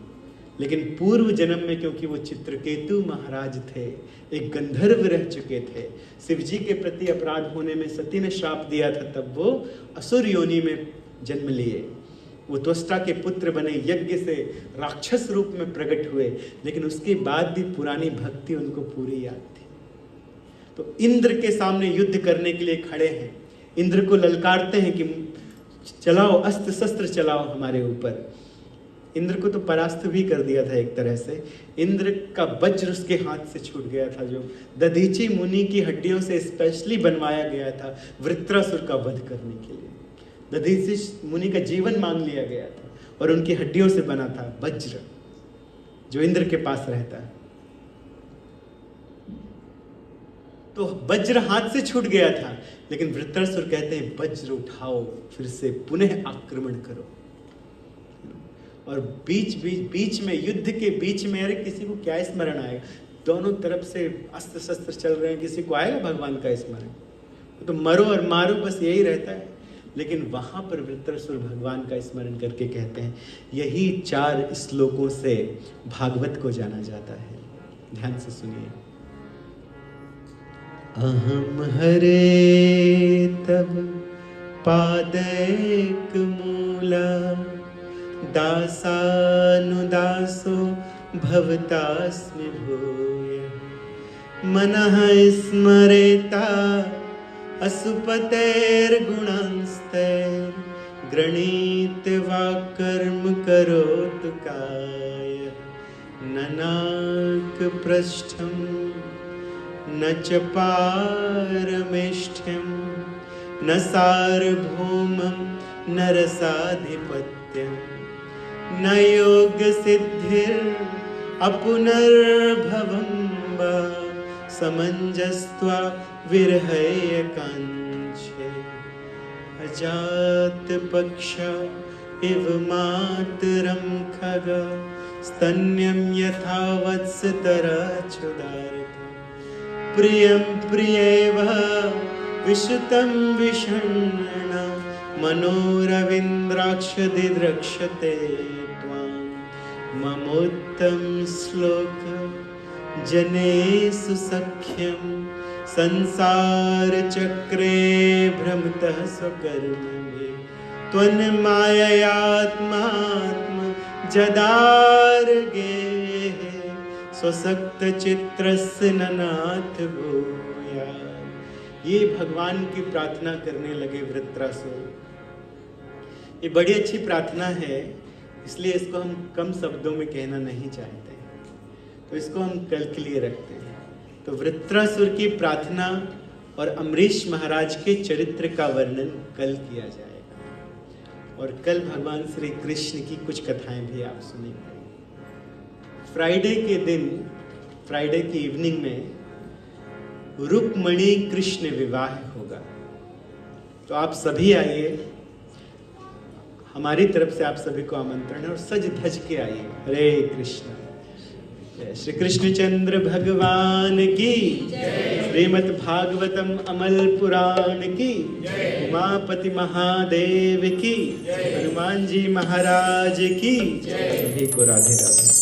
लेकिन पूर्व जन्म में क्योंकि वो चित्रकेतु महाराज थे, एक गंधर्व रह चुके थे, शिव जी के प्रति अपराध होने में सती ने श्राप दिया था, तब वो असुर योनि में जन्म लिए। वो त्वष्टा के पुत्र बने, यज्ञ से राक्षस रूप में प्रकट हुए, लेकिन उसके बाद भी पुरानी भक्ति उनको पूरी याद थी। तो इंद्र के सामने युद्ध करने के लिए खड़े हैं, इंद्र को ललकारते हैं कि चलाओ, अस्त्र शस्त्र चलाओ हमारे ऊपर। इंद्र को तो परास्त भी कर दिया था एक तरह से। इंद्र का वज्र उसके हाथ से छूट गया था, जो दधीची मुनि की हड्डियों से स्पेशली बनवाया गया था वृत्रासुर का वध करने के लिए। दधीची मुनि का जीवन मांग लिया गया था और उनकी हड्डियों से बना था वज्र, जो इंद्र के पास रहता है। तो वज्र हाथ से छूट गया था, लेकिन वृत्रासुर कहते हैं वज्र उठाओ, फिर से पुनः आक्रमण करो। और बीच में, युद्ध के बीच में, अरे किसी को क्या स्मरण आएगा? दोनों तरफ से अस्त्र शस्त्र चल रहे हैं, किसी को आएगा भगवान का स्मरण? तो मरो और मारो, बस यही रहता है। लेकिन वहां पर वृत्रासुर भगवान का स्मरण करके कहते हैं, यही 4 श्लोकों से भागवत को जाना जाता है। ध्यान से सुनिए। अहम हरे तब पादैक मूला, दासानुदासो भवतास्मि भूय, मनः स्मरेता असुपतेर्गुणांस्तैर्, गृणीत्वा कर्म करोतु काय, न नाकपृष्ठं न च पारमेष्ठ्यं, न सार्वभौमं न रसाधिपत्यं, न योगसिद्धिरपुनर्भवं वा, समञ्जस्त्वा विरहैकाञ्चे, अजातपक्ष इव मातरं खगा, स्तन्यं यथा वत्सतराच्युदार्थ, प्रियं प्रियैव विशुतं विषण्ण, मनोरविन्द्राक्षदिद्रक्षते त्वां, ममोत्तम श्लोक जनेषु सख्यं, संसारचक्रे भ्रमतः स्वकर्मभिः, त्वन्माययात्मात्म जदार्गेः, स्वसक्तचित्रस्य ननाथ भूया। ये भगवान की प्रार्थना करने लगे वृत्रासुर। ये बड़ी अच्छी प्रार्थना है, इसलिए इसको हम कम शब्दों में कहना नहीं चाहते, तो इसको हम कल के लिए रखते हैं। तो वृत्रासुर की प्रार्थना और अम्बरीश महाराज के चरित्र का वर्णन कल किया जाएगा, और कल भगवान श्री कृष्ण की कुछ कथाएं भी आप सुनेंगे। फ्राइडे के दिन, फ्राइडे की इवनिंग में रुक्मणी कृष्ण विवाह होगा, तो आप सभी आइए, हमारी तरफ से आप सभी को आमंत्रण है, और सज धज के आइए। हरे कृष्ण। श्री कृष्णचंद्र भगवान की, श्रीमद् भागवतम अमल पुराण की, उमापति महादेव की, हनुमान जी महाराज की, सभी को राधे राधे।